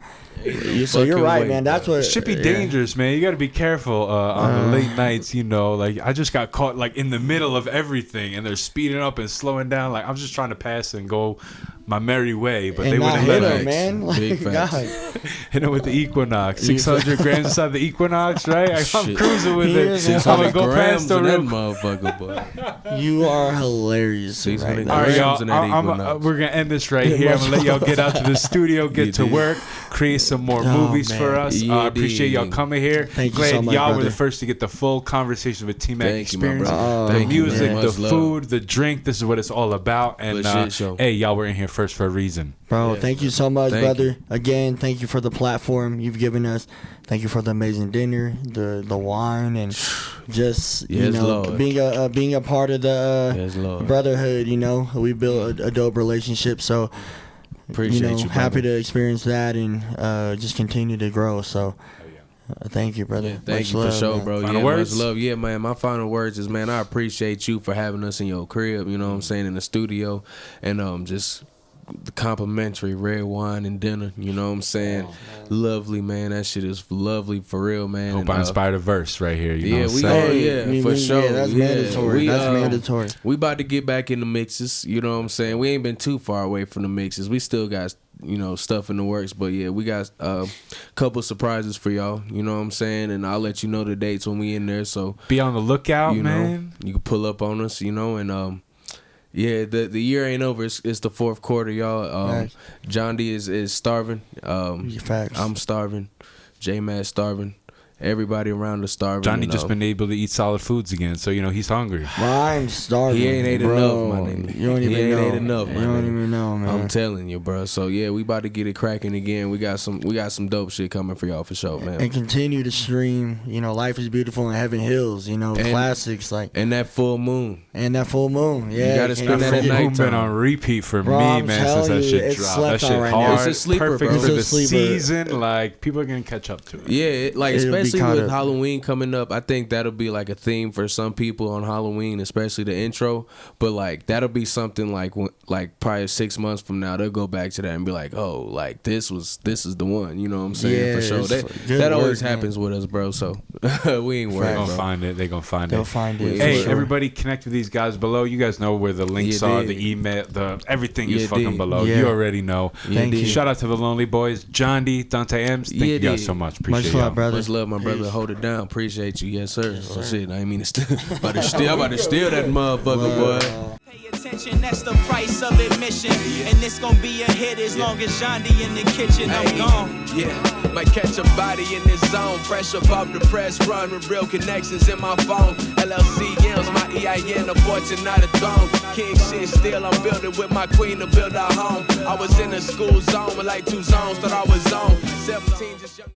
so you're fucking right, way, man. That's bro. what It should be yeah. dangerous, man. You got to be careful on the late nights, you know. Like, I just got caught, like, in the middle of everything, and they're speeding up and slowing down. Like, I'm just trying to pass and go my merry way, but And they not wouldn't hit let him, me. man. Like, Big facts. God. Hit it with the Equinox. 600 grams inside the Equinox, right? I'm Shit. cruising with He it. is I'm going to 600 go grams past the in that real motherfucker, boy. You are hilarious. 600 Right now. All right, y'all. grams in that I'm Equinox. we're gonna end this right here. I'm gonna let y'all get out to the studio, get You to did. work, create some more Oh, movies man. for us. You I appreciate y'all did. coming here. Thank you Glad so much, y'all were brother. the first to get the full conversation with TMac Thank you, my experience. brother. The Thank you, music, man. the Much love. food, the drink. This is what it's all about. And Good shit, show. hey, y'all were in here first for a reason. Bro, Yeah. thank you so much, Thank brother. you. Again, thank you for the platform you've given us. Thank you for the amazing dinner, the wine, and just you Yes, know Lord. being a part of the Yes, Lord. brotherhood. You know, we built a dope relationship. So Appreciate you know, you, happy brother. to experience that and just continue to grow. So thank you, brother. Yeah, thank Much you love, for sure, man. bro. Final Yeah, words? much love. Yeah, man. My final words is, man, I appreciate you for having us in your crib. You know what I'm saying, in the studio, and just the complimentary red wine and dinner. You know what I'm saying? Lovely, man. That shit is lovely for real, man. Hope And, I inspired a verse right here. You know yeah, what I'm we saying? are. Hey, Yeah, for sure. Yeah, that's Yeah. mandatory. That's mandatory. We about to get back in the mixes. You know what I'm saying? We ain't been too far away from the mixes. We still got, you know, stuff in the works. But yeah, we got a couple surprises for y'all. You know what I'm saying? And I'll let you know the dates when we in there. So Be on the lookout, you man. know, you can pull up on us. You know, and yeah, the year ain't over. It's the fourth quarter, y'all. Right. Jahndi is starving. Facts. I'm starving. J-Matt starving. Everybody around us starving. Johnny and, just been able to eat solid foods again, so you know he's hungry. I'm starving. He ain't ate bro. enough, my nigga. You don't He even ain't know. ate enough, my You don't nigga. even know, man. I'm telling you, bro. So yeah, we about to get it cracking again. We got some dope shit coming for y'all for sure, man. And continue to stream. You know, Life is Beautiful in Heaven Hills. You know, And- classics like And that full moon. and that full moon. Yeah, gotta can't spend that at forget. night. Full Moon been on repeat for Bro, me, I'm man, since telling that you, shit it's dropped. slept That shit on right now. hard, It's a sleeper, perfect bro. for the It's a sleeper. season. Like people are gonna catch up to it. Yeah, like It'll be especially caught with up. Halloween coming up, I think that'll be like a theme for some people on Halloween, especially the intro. But like that'll be something like probably 6 months from now they'll go back to that and be like, oh, like this is the one. You know what I'm saying? Yeah, for sure. it's That good always work, happens with us, bro. So we ain't They're worried, gonna bro. find it. They're gonna find They'll it. find it. Hey, for sure. everybody, connect with these guys below. You guys know where the links You are, dig. the email, the everything is You fucking dig. below. Yeah. You already know. Thank you. Shout out to the Lonely Boys, Jahndi, Dante M's. Thank You you guys dig. so much. Appreciate Much y'all. love, brother. Much love, my brother. Peace. Hold it down. Appreciate you. Yes, sir. Oh shit, I ain't mean to steal. about to steal that motherfucker, boy. Pay attention, that's the price of admission. And this gon' be a hit as long as Jahndi in the kitchen. I'm gone. Yeah, might catch a body in this zone. Fresh up off the press run with real connections in my phone. LLCM's my EIN, a fortune, not a throne. King shit still, I'm building with my queen to build our home. I was in a school zone with like 2 zones, thought I was on 17, just young.